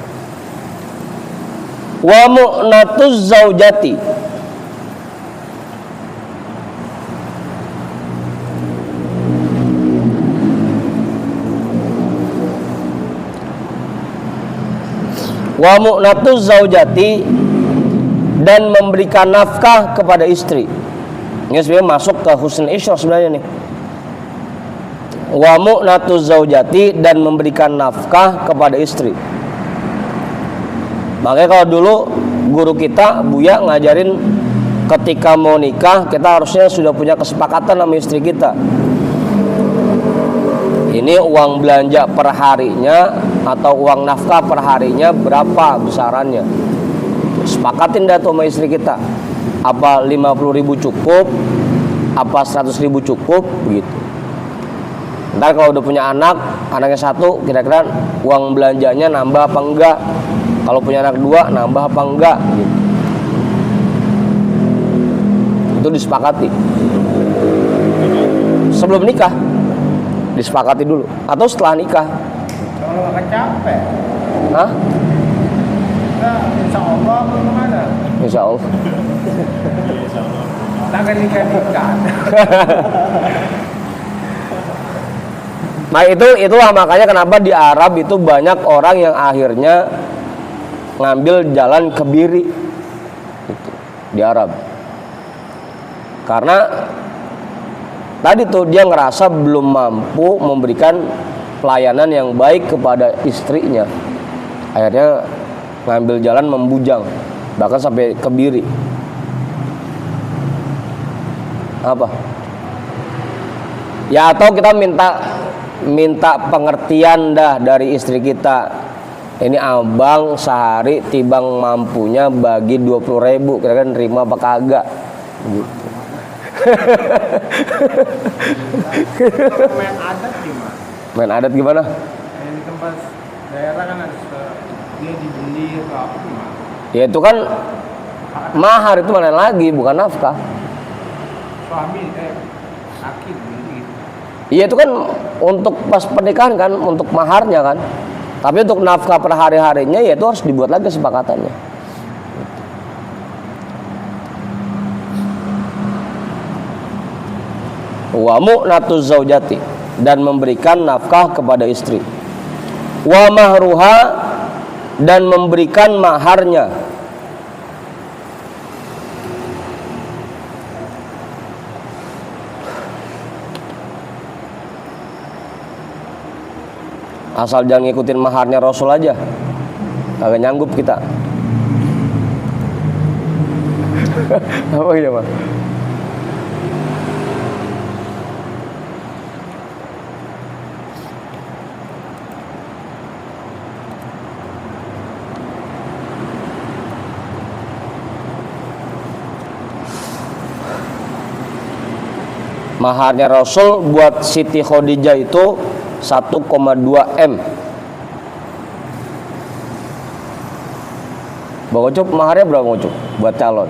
S1: Wa mu'natuz zaujati, wa mu'natuz zaujati, dan memberikan nafkah kepada istri. Ini sebenarnya masuk ke husnul isyrah sebenarnya nih. Wa mu'natuz zaujati, dan memberikan nafkah kepada istri. Makanya kalau dulu guru kita Buya ngajarin, ketika mau nikah kita harusnya sudah punya kesepakatan sama istri kita. Ini uang belanja per harinya atau uang nafkah per harinya berapa besarannya. Sepakatin dah tuh sama istri kita. Apa 50.000 cukup, apa 100.000 cukup begitu. Ntar kalau udah punya anaknya satu, kira-kira uang belanjanya nambah apa enggak. Kalau punya anak dua, nambah apa enggak gitu. Itu disepakati sebelum nikah, disepakati dulu. Atau setelah nikah.
S4: Kalau nggak capek,
S1: Hah?
S4: insya Allah gimana?
S1: Insya Allah.
S4: Tangan nikah.
S1: Nah itulah makanya kenapa di Arab itu banyak orang yang akhirnya ngambil jalan kebiri gitu, di Arab. Karena tadi tuh dia ngerasa belum mampu memberikan pelayanan yang baik kepada istrinya. Akhirnya ngambil jalan membujang, bahkan sampai kebiri. Apa? Ya atau kita minta pengertian dah dari istri kita. ini abang sehari tibang mampunya bagi 20.000, kira-kira nerima apa kagak gitu.
S4: Main adat gimana?
S1: Main adat gimana?
S4: Yang di tempat daerah kan harus dia dibeli atau apa gimana?
S1: Ya itu kan mahar, itu mana lagi, bukan nafkah.
S4: Suami sakit beli.
S1: Iya itu kan untuk pas pernikahan kan, untuk maharnya kan. Tapi untuk nafkah per hari-harinya ya itu harus dibuat lagi kesepakatannya. Wa mu'natuz zaujati, dan memberikan nafkah kepada istri. Wa mahruha, dan memberikan maharnya. Asal jangan ngikutin maharnya Rasul aja, kagak nyanggup kita. Apa ini Pak? Maharnya Rasul buat Siti Khadijah itu 1,2 M. Bang Ucup, maharnya berapa Bang Ucup buat calon?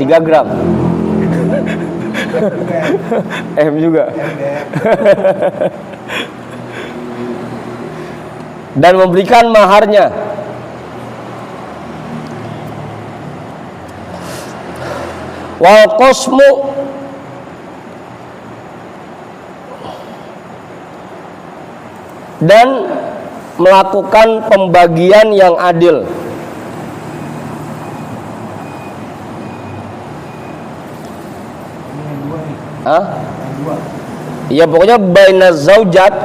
S1: 3 gram. M juga. Dan memberikan maharnya. Wal qasmu, dan melakukan pembagian yang adil. Iya pokoknya bainaz zaujat,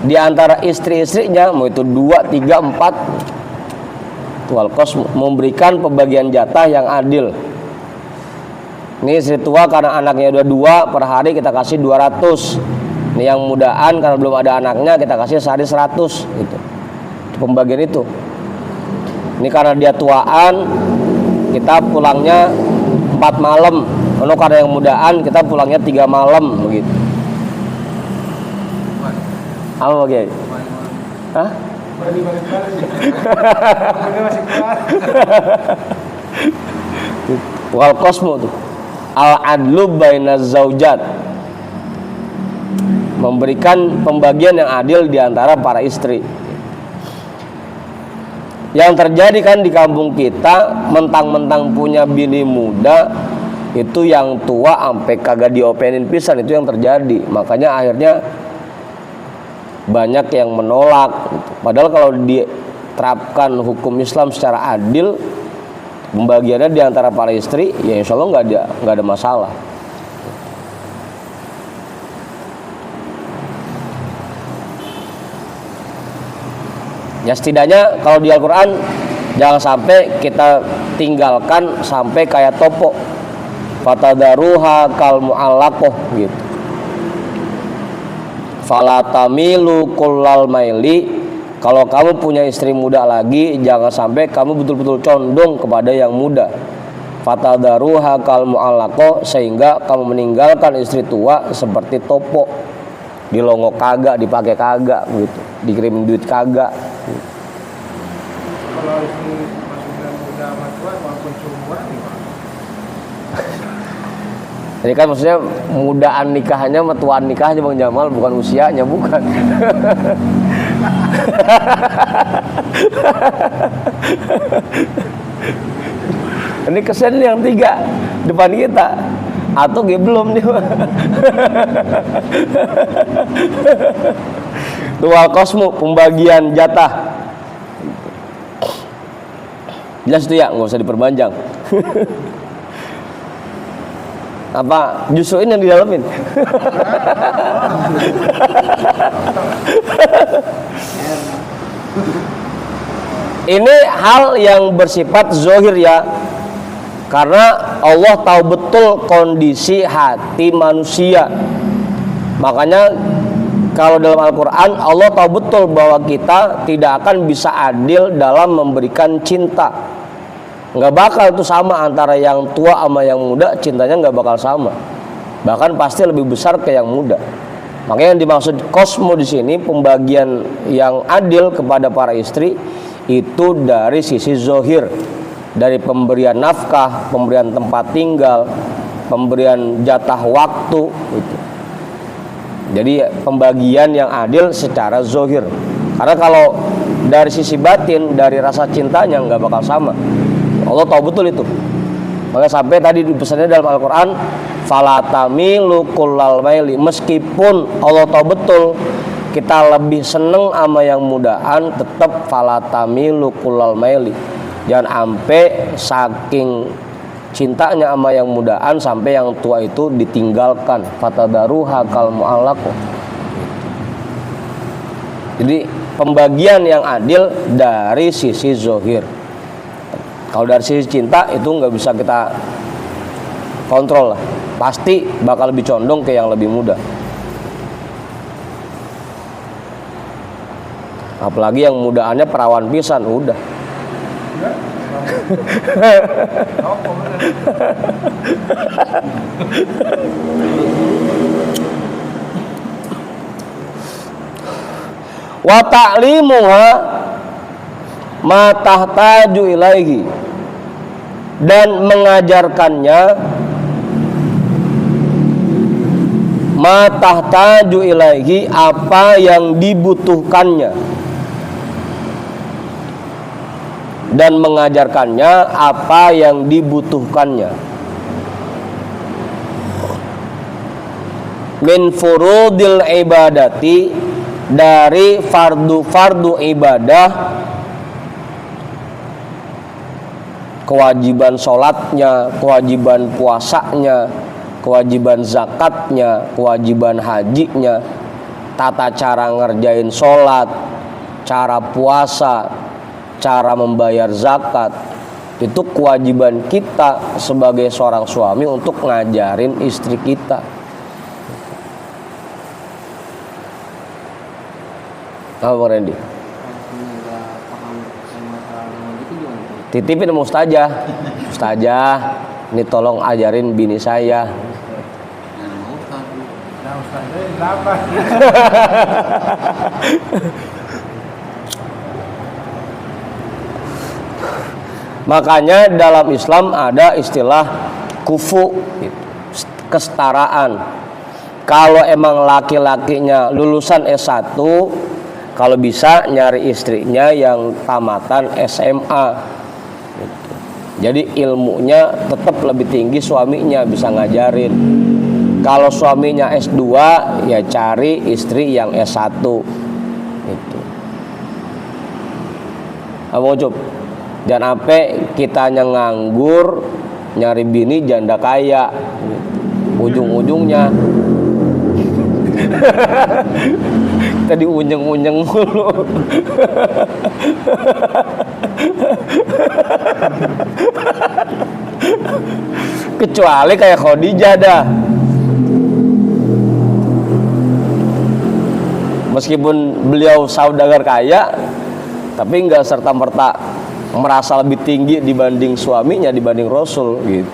S1: di antara istri-istrinya, mau itu 2, 3, 4. Wal qasmu, memberikan pembagian jatah yang adil. Ini istri tua karena anaknya udah 2, per hari kita kasih 200. Ini yang mudaan karena belum ada anaknya kita kasih sehari 100 gitu. Pembagian itu. Ini karena dia tuaan kita pulangnya 4 malam. Kalau karena yang mudaan kita pulangnya 3 malam begitu. Apa Kiai? Hah? Wal qasmu tuh. Al-adlu bainaz zaujat, memberikan pembagian yang adil di antara para istri. Yang terjadi kan di kampung kita, mentang-mentang punya bini muda, itu yang tua sampai kagak diopenin pisan, itu yang terjadi. Makanya akhirnya banyak yang menolak. Padahal kalau diterapkan hukum Islam secara adil, pembagiannya di antara para istri, ya insya Allah nggak ada masalah. Ya setidaknya kalau di Al-Quran jangan sampai kita tinggalkan sampai kayak topo, fatadaruha kal mu'allaqoh gitu. Fala tamilu kullal maili, kalau kamu punya istri muda lagi jangan sampai kamu betul-betul condong kepada yang muda. Fatadaruha kal mu'allaqoh, sehingga kamu meninggalkan istri tua seperti topo, dilongok kagak, dipakai kagak gitu, dikirimin duit kagak.
S4: Kalau istri masih muda sama tua, walaupun seumuran gimana?
S1: Jadi kan maksudnya mudaan nikahnya sama tuaan nikahnya Bang Jamal, bukan usianya, bukan. Ini kesen yang 3 depan kita, atau belum nih. Tual kosmu, pembagian jatah. Jelas itu ya, nggak usah diperpanjang. Apa justru ini yang didalamin? Ini hal yang bersifat zohir ya, karena Allah tahu betul kondisi hati manusia. Makanya kalau dalam Al-Quran Allah tahu betul bahwa kita tidak akan bisa adil dalam memberikan cinta. Nggak bakal itu sama antara yang tua sama yang muda, cintanya nggak bakal sama. Bahkan pasti lebih besar ke yang muda. Makanya yang dimaksud kosmo di sini, pembagian yang adil kepada para istri itu dari sisi zohir, dari pemberian nafkah, pemberian tempat tinggal, pemberian jatah waktu gitu. Jadi pembagian yang adil secara zohir. Karena kalau dari sisi batin, dari rasa cintanya nggak bakal sama. Allah tahu betul itu. Maka sampai tadi dipesannya dalam Al-Quran, falatamilu kullal maili. Meskipun Allah tahu betul kita lebih seneng sama yang mudaan, tetap falatamilu kullal maili. Jangan sampai saking cintanya sama yang mudaan sampai yang tua itu ditinggalkan. Fatadaruha kal mu'allaqah. Jadi pembagian yang adil dari sisi zohir. Kalau dari sisi cinta itu nggak bisa kita kontrol lah. Pasti bakal lebih condong ke yang lebih muda. Apalagi yang mudaannya perawan pisan udah. Wa ta'limuha ma tahtaju ilaihi, dan mengajarkannya ma tahtaju ilaihi, apa yang dibutuhkannya, dan mengajarkannya apa yang dibutuhkannya min furudil ibadati, dari fardu-fardu ibadah, kewajiban sholatnya, kewajiban puasanya, kewajiban zakatnya, kewajiban hajinya, tata cara ngerjain sholat, cara puasa, cara membayar zakat. Itu kewajiban kita sebagai seorang suami untuk ngajarin istri kita. Apa Bang Randy? Titipin sama ustazah. Ustazah, ini tolong ajarin bini saya.
S4: Nah, ustaznya berapa?
S1: Makanya dalam Islam ada istilah kufu, kesetaraan. Kalau emang laki-lakinya lulusan S1, kalau bisa nyari istrinya yang tamatan SMA. Jadi ilmunya tetap lebih tinggi suaminya, bisa ngajarin. Kalau suaminya S2, ya cari istri yang S1. Itu. Abang Ucup, jangan sampai kitanya nganggur nyari bini janda kaya. Ujung-ujungnya kita diunyeng-unyeng mulu. Kecuali kayak Khadijah dah. Meskipun beliau saudagar kaya, tapi nggak serta-merta merasa lebih tinggi dibanding suaminya, dibanding Rasul gitu.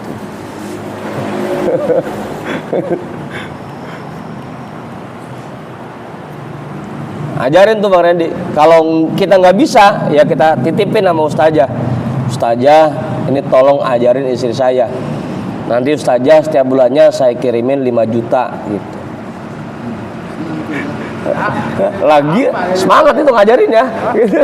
S1: Ajarin tuh Bang Randy. Kalau kita nggak bisa, ya kita titipin sama ustazah. Ustazah, ini tolong ajarin istri saya. Nanti ustazah setiap bulannya saya kirimin 5 juta gitu. Lagi semangat itu ngajarin ya. Gitu.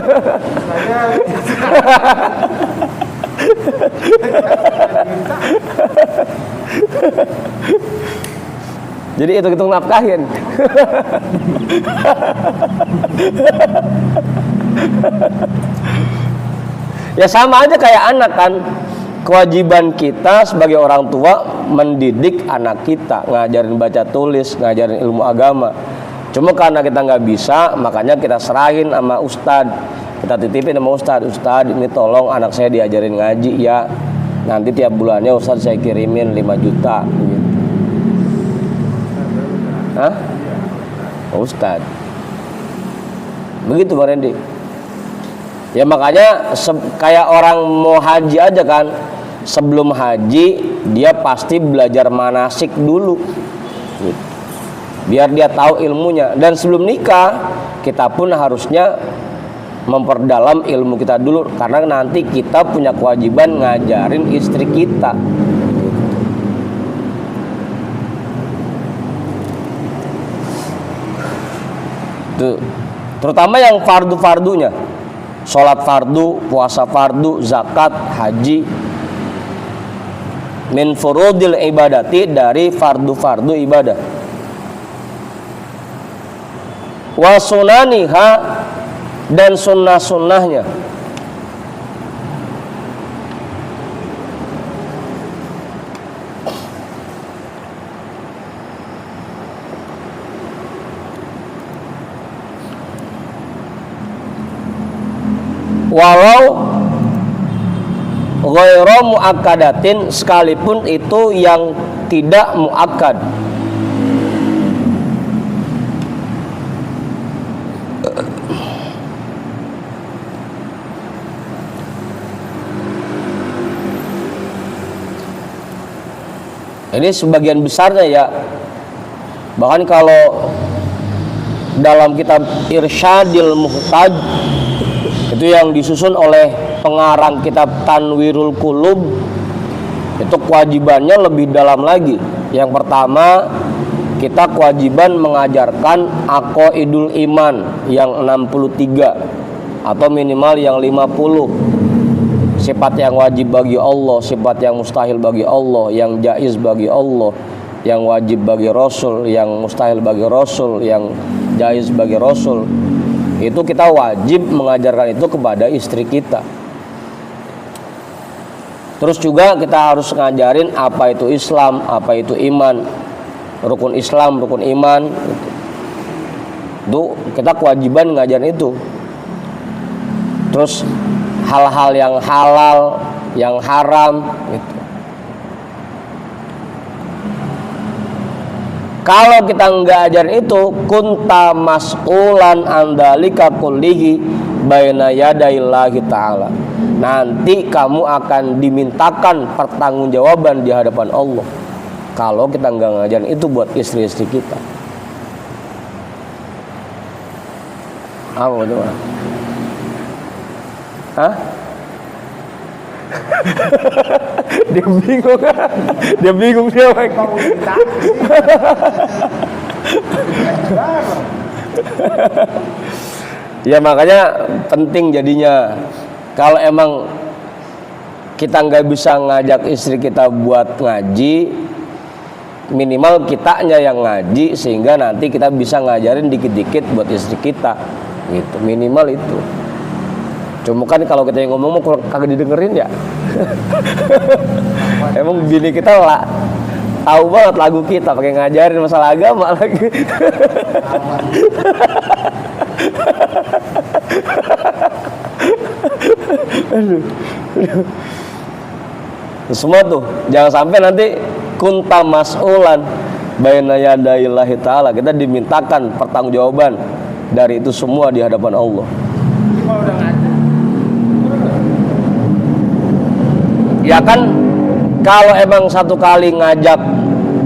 S1: Jadi hitung-hitung nafkahin. Ya sama aja kayak anak kan. Kewajiban kita sebagai orang tua mendidik anak kita, ngajarin baca tulis, ngajarin ilmu agama. Cuma karena kita nggak bisa, makanya kita serahin sama ustadz. Kita titipin sama ustadz. Ustadz, ini tolong anak saya diajarin ngaji ya. Nanti tiap bulannya ustadz saya kirimin 5 juta gitu. Hah? Ustadz. Begitu Bang Randy. Ya makanya kayak orang mau haji aja kan, sebelum haji dia pasti belajar manasik dulu gitu. Biar dia tahu ilmunya. Dan sebelum nikah kita pun harusnya memperdalam ilmu kita dulu, karena nanti kita punya kewajiban ngajarin istri kita gitu. Terutama yang fardu-fardunya, sholat fardu, puasa fardu, zakat, haji, min furudil ibadati, dari fardu-fardu ibadah, wa sunaniha, dan sunnah-sunnahnya. Walau ghairu muakkadatin, sekalipun itu yang tidak muakkad. Ini sebagian besarnya ya. Bahkan kalau dalam kitab Irsyadil Muhtaj, itu yang disusun oleh pengarang kitab Tanwirul Qulub, itu kewajibannya lebih dalam lagi. Yang pertama, kita kewajiban mengajarkan aqaidul iman yang 63 atau minimal yang 50. Sifat yang wajib bagi Allah, sifat yang mustahil bagi Allah, yang jaiz bagi Allah, yang wajib bagi Rasul, yang mustahil bagi Rasul, yang jaiz bagi Rasul. Itu kita wajib mengajarkan itu kepada istri kita. Terus juga kita harus ngajarin apa itu Islam, apa itu iman, rukun Islam, rukun iman. Itu kita kewajiban ngajarin itu. Terus hal-hal yang halal, yang haram gitu. Kalau kita nggak ajarin itu, kunta mas'ulan andalika kullihi baina yadaillahi ta'ala. Nanti kamu akan dimintakan pertanggungjawaban di hadapan Allah kalau kita nggak ngajarin itu buat istri-istri kita. Apa itu? Hah? Dia bingung. Dia bingung dia. Ya makanya penting jadinya, kalau emang kita nggak bisa ngajak istri kita buat ngaji, minimal kitanya yang ngaji, sehingga nanti kita bisa ngajarin dikit-dikit buat istri kita gitu, minimal itu. Cuma kan kalau kita yang ngomong kagak didengerin ya. Emang bini kita lah tahu banget lagu kita, pakai ngajarin masalah agama lagi. Aduh. Semua tuh jangan sampai nanti kunta mas'ulan baina yadaillahi ta'ala, kita dimintakan pertanggungjawaban dari itu semua di hadapan Allah.
S4: Kalau udah ngaji,
S1: ya kan, kalau emang satu kali ngajak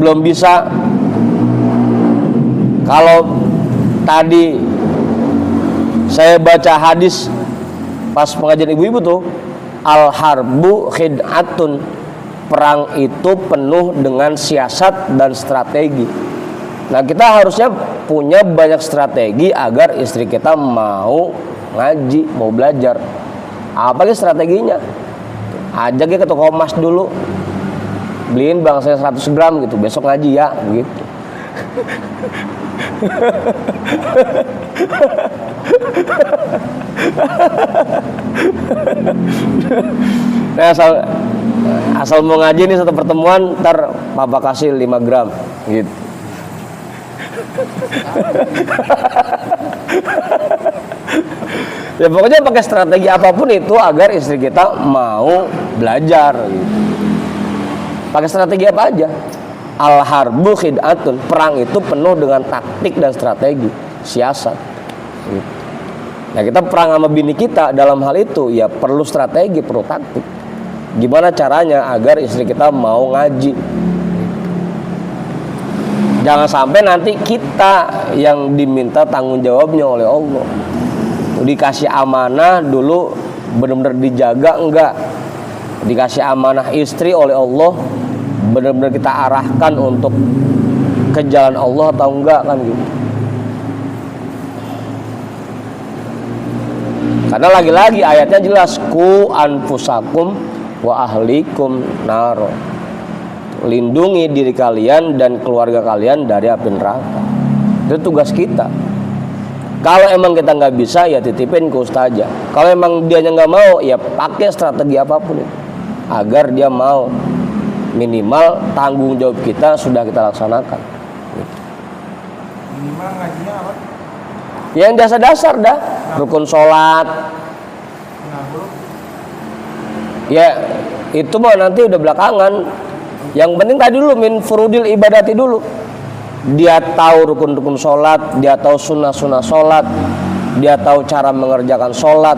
S1: belum bisa, kalau tadi saya baca hadis pas pengajian ibu-ibu tuh, al-harbu khid'atun, perang itu penuh dengan siasat dan strategi. Nah kita harusnya punya banyak strategi agar istri kita mau ngaji, mau belajar. Apa sih strateginya? Ajak dia ke toko emas dulu, beliin bang saya 100 gram gitu, besok ngaji ya begitu. Nah asal mau ngaji nih satu pertemuan, ntar papa kasih 5 gram gitu. Ya pokoknya pakai strategi apapun itu agar istri kita mau belajar gitu. Pakai strategi apa aja? Al-harbu khid'atun, perang itu penuh dengan taktik dan strategi. siasat. Gitu. Nah kita perang sama bini kita dalam hal itu ya perlu strategi, perlu taktik. Gimana caranya agar istri kita mau ngaji. Jangan sampai nanti kita yang diminta tanggung jawabnya oleh Allah. Dikasih amanah dulu benar-benar dijaga enggak? Dikasih amanah istri oleh Allah benar-benar kita arahkan untuk ke jalan Allah atau enggak kan gitu. Karena lagi-lagi ayatnya jelas ku anfusakum wa ahlikum naro. Lindungi diri kalian dan keluarga kalian dari api neraka. Itu tugas kita. Kalau emang kita nggak bisa ya titipin ke ustazah. Kalau emang dianya nggak mau ya pakai strategi apapun itu agar dia mau. Minimal tanggung jawab kita sudah kita laksanakan.
S4: Minimal ngajinya apa?
S1: Yang dasar-dasar dah, rukun sholat.
S4: Nah, bro.
S1: Ya itu mah nanti udah belakangan. Yang penting tadi dulu min furudil ibadati dulu. Dia tahu rukun-rukun sholat, dia tahu sunnah-sunnah sholat, dia tahu cara mengerjakan sholat,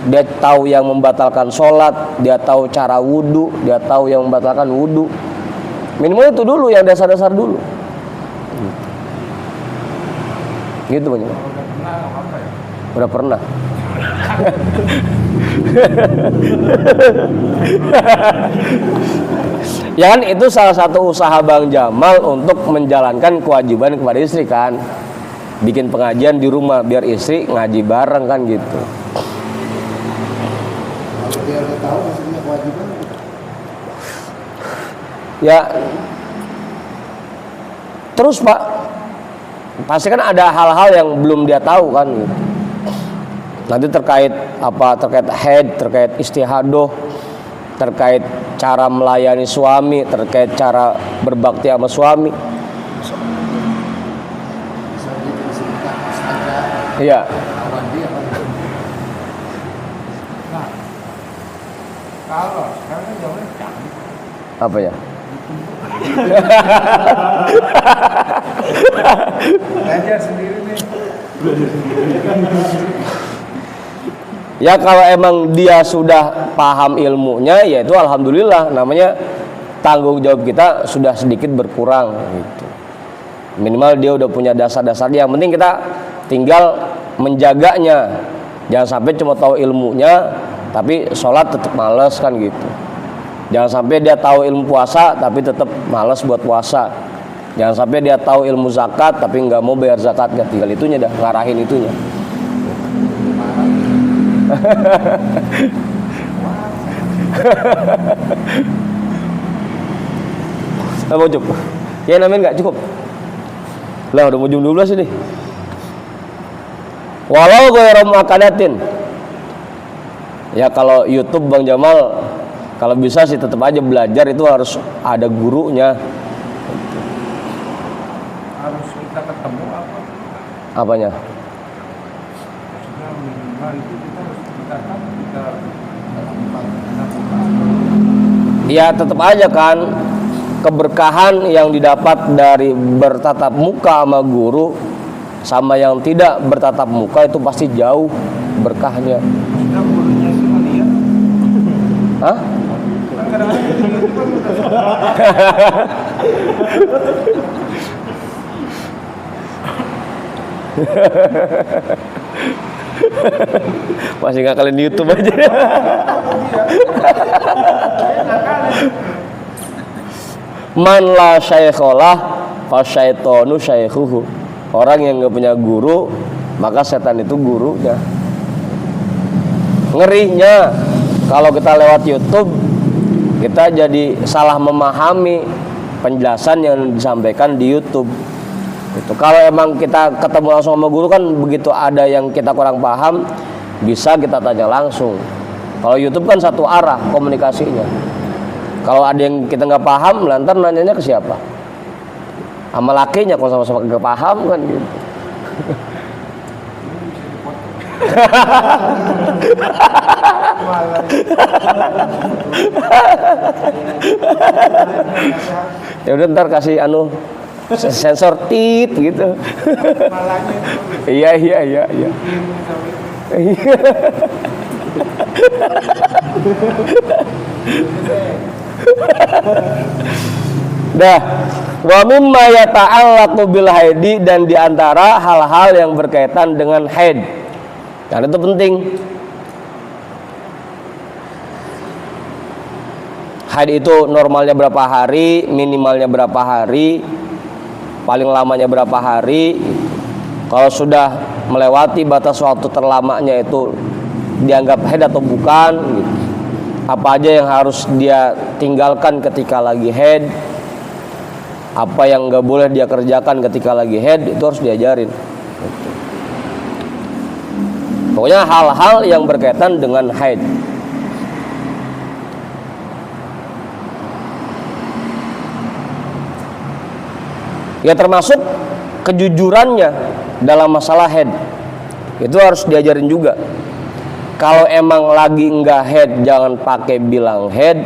S1: dia tahu yang membatalkan sholat, dia tahu cara wudhu, dia tahu yang membatalkan wudhu. Minimal itu dulu, yang dasar-dasar dulu. Gitu banyak.
S4: Udah pernah apa ya?
S1: Udah pernah. Ya kan itu salah satu usaha Bang Jamal untuk menjalankan kewajiban kepada istri kan. Bikin pengajian di rumah biar istri ngaji bareng kan gitu.
S5: Kalau dia udah tahu maksudnya kewajiban,
S1: Ya terus Pak, pasti kan ada hal-hal yang belum dia tahu kan gitu. Nanti terkait apa, terkait haid, terkait istihadoh, terkait cara melayani suami, terkait cara berbakti sama suami.
S5: bisa gitu disebutkan ustazah
S1: Iya.
S5: lawan dia kan.
S4: Nah, kalau sekarang kan zamannya canggih.
S1: Apa ya?
S4: Belajar sendiri nih.
S1: Ya kalau emang dia sudah paham ilmunya, ya itu alhamdulillah, namanya tanggung jawab kita sudah sedikit berkurang gitu. Minimal dia udah punya dasar-dasarnya. Yang penting kita tinggal menjaganya. Jangan sampai cuma tahu ilmunya tapi sholat tetap males kan gitu. Jangan sampai dia tahu ilmu puasa tapi tetap males buat puasa. Jangan sampai dia tahu ilmu zakat tapi nggak mau bayar zakatnya. Tinggal itunya dah, ngarahin itunya. Mau cukup? Ya namanya nggak cukup. Lah udah mau jam 12 ini. Walau ghairu muakkadatin. Ya kalau YouTube Bang Jamal kalau bisa sih tetap aja belajar itu harus ada gurunya.
S4: Harus kita ketemu apa?
S1: Apanya?
S4: Maksudnya minimal itu kita harus kita
S1: Ya tetap aja kan keberkahan yang didapat dari bertatap muka sama guru sama yang tidak bertatap muka itu pasti jauh berkahnya.
S4: kita gurunya semua lihat.
S1: Hah?
S4: Kan kadang-kadang di YouTube kan
S1: Masih ngakalin di YouTube aja. Man la syaikholah fa syaitonu syaikhuhu. Orang yang nggak punya guru maka setan itu gurunya. Ngerinya kalau kita lewat YouTube kita jadi salah memahami penjelasan yang disampaikan di YouTube. Itu kalau emang kita ketemu langsung sama guru kan begitu ada yang kita kurang paham bisa kita tanya langsung. Kalau YouTube kan satu arah komunikasinya. Kalau ada yang kita nggak paham, lantar nanyanya ke siapa? Sama lakinya kalau sama-sama nggak paham kan gitu. Ya udah ntar kasih Sensor tit gitu.
S4: Malahnya itu
S1: Iya.
S4: bikin sampai
S1: Dah, wa mimma yata'allaqu bil haidi, dan diantara hal-hal yang berkaitan dengan haid. Karena itu penting. Haid itu normalnya berapa hari, minimalnya berapa hari, paling lamanya berapa hari. Kalau sudah melewati batas waktu terlamanya itu dianggap haid atau bukan gitu. Apa aja yang harus dia tinggalkan ketika lagi haid, apa yang nggak boleh dia kerjakan ketika lagi haid, itu harus diajarin. Pokoknya hal-hal yang berkaitan dengan haid. Ya termasuk kejujurannya dalam masalah haid, itu harus diajarin juga. Kalau emang lagi enggak haid, jangan pakai bilang haid,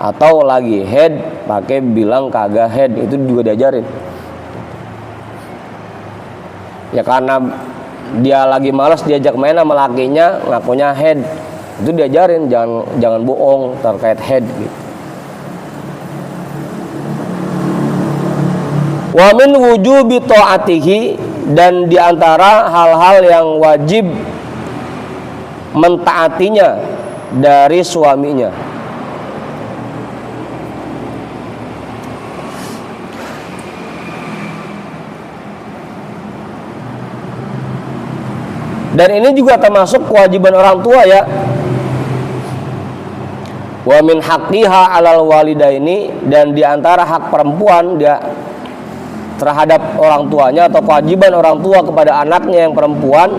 S1: atau lagi haid pakai bilang kagak haid, itu juga diajarin. Ya karena dia lagi malas diajak main sama lakinya, ngakunya haid, itu diajarin, jangan bohong terkait haid gitu. Wa min wujubi ta'atihi, dan diantara hal-hal yang wajib mentaatinya dari suaminya. Dan ini juga termasuk kewajiban orang tua ya. Wa min haqqiha 'alal walidaini, dan diantara hak perempuan dia terhadap orang tuanya, atau kewajiban orang tua kepada anaknya yang perempuan,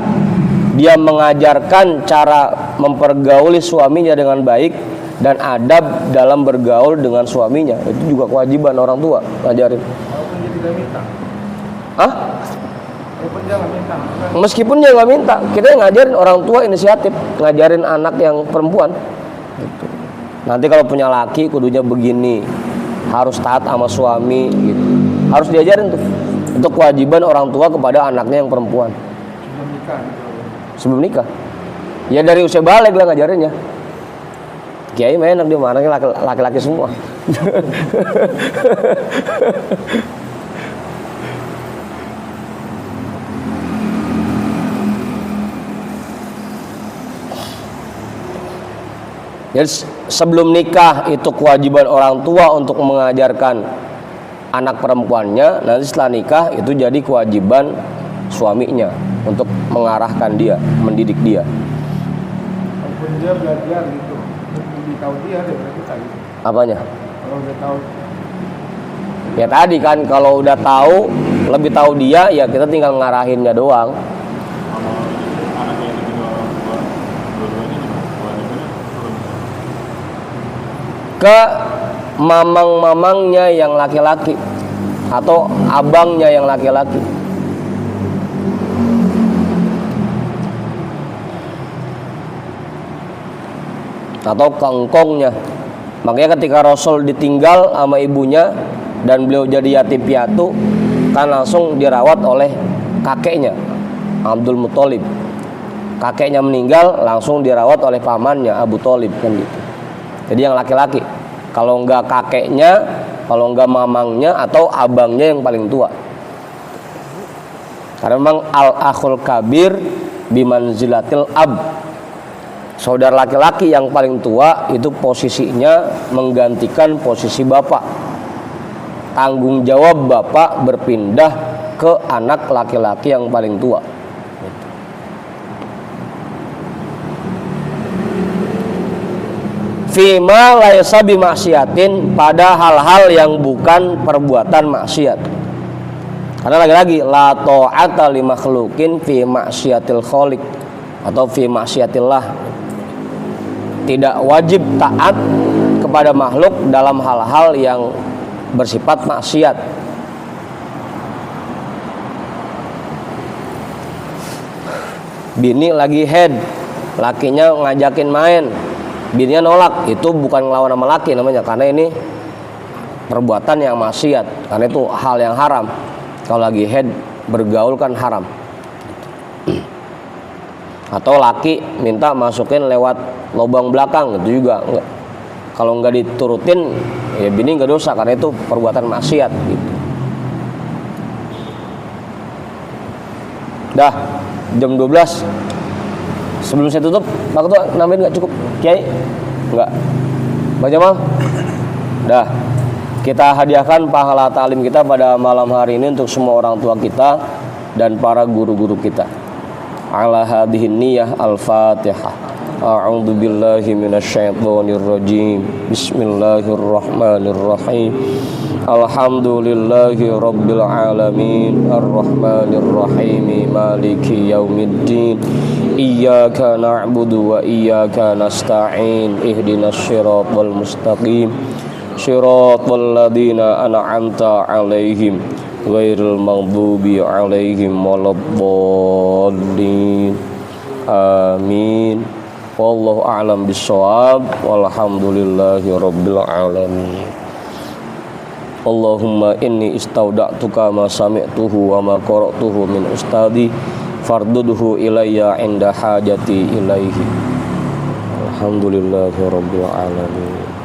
S1: dia mengajarkan cara mempergauli suaminya dengan baik dan adab dalam bergaul dengan suaminya. Itu juga kewajiban orang tua ngajarin.
S4: walaupun dia tidak minta.
S1: Hah?
S4: Walaupun dia nggak minta.
S1: Meskipun dia nggak minta, kita yang ngajarin, orang tua inisiatif ngajarin anak yang perempuan. Gitu. Nanti kalau punya laki kudunya begini, harus taat sama suami gitu. Harus diajarin tuh. Itu kewajiban orang tua kepada anaknya yang perempuan
S4: Sebelum nikah gitu.
S1: sebelum nikah. Ya dari usia balik lah ngajarinnya. Kiai mah enak, dia mah anaknya laki-laki semua. Jadi sebelum nikah itu kewajiban orang tua untuk mengajarkan anak perempuannya. Nanti setelah nikah itu jadi kewajiban suaminya untuk mengarahkan dia, mendidik dia.
S4: Walaupun dia belajar gitu, lebih tahu dia daripada kita gitu.
S1: Apanya?
S4: Kalau udah tahu,
S1: Ya tadi kan, kalau udah tahu, lebih tahu dia, ya kita tinggal ngarahinnya doang.
S6: Kalau anaknya itu juga orang tua, dua-duanya juga kewajibannya turun.
S1: Ke mamang-mamangnya yang laki-laki atau abangnya yang laki-laki. Atau kengkongnya. Makanya ketika Rasul ditinggal sama ibunya dan beliau jadi yatim piatu, kan langsung dirawat oleh kakeknya, Abdul Muthalib. Kakeknya meninggal, langsung dirawat oleh pamannya, Abu Thalib kan gitu. Jadi yang laki-laki. Kalau enggak kakeknya, kalau enggak mamangnya atau abangnya yang paling tua. Karena memang al-akhul kabir bimanzilatil ab. Saudara laki-laki yang paling tua itu posisinya menggantikan posisi bapak. Tanggung jawab bapak berpindah ke anak laki-laki yang paling tua. Fima laisa bimaksiatin, pada hal-hal yang bukan perbuatan maksiat. Karena lagi-lagi la ta'ata li makhluqin fi maksiatil khaliq atau fi maksiatillah. Tidak wajib taat kepada makhluk dalam hal-hal yang bersifat maksiat. Bini lagi head, lakinya ngajakin main, bininya nolak, itu bukan ngelawan sama laki namanya, karena ini perbuatan yang maksiat, karena itu hal yang haram. Kalau lagi head bergaul kan haram. Atau laki minta masukin lewat lubang belakang, itu juga enggak. Kalau nggak diturutin ya bini nggak dosa, karena itu perbuatan maksiat gitu. Dah jam 12. Sebelum saya tutup, Pak Ketua nambahin nggak cukup? Kiai? Nggak. Bang Jamal? Dah. Kita hadiahkan pahala ta'lim kita pada malam hari ini untuk semua orang tua kita dan para guru-guru kita. Ala hadhihi niyyah al-Fatihah. A'udzu billahi minasyaitonir rajim. Bismillahirrahmanirrahim. Alhamdulillahi rabbil alamin arrahmanir rahim maliki yaumiddin. Iyyaka na'budu wa iyyaka nasta'in. Ihdinas siratal mustaqim. Shiratal ladzina an'amta 'alaihim ghairil maghdubi 'alaihim waladdallin. Amin. Wallahu a'lam bissawab. Walhamdulillahi rabbil alamin. Allahumma inni istauda'tuka ma sami'tuhu wa ma qara'tuhu min ustadi fardudhu ilayya 'inda hajati ilaihi. Alhamdulillahi rabbil alamin.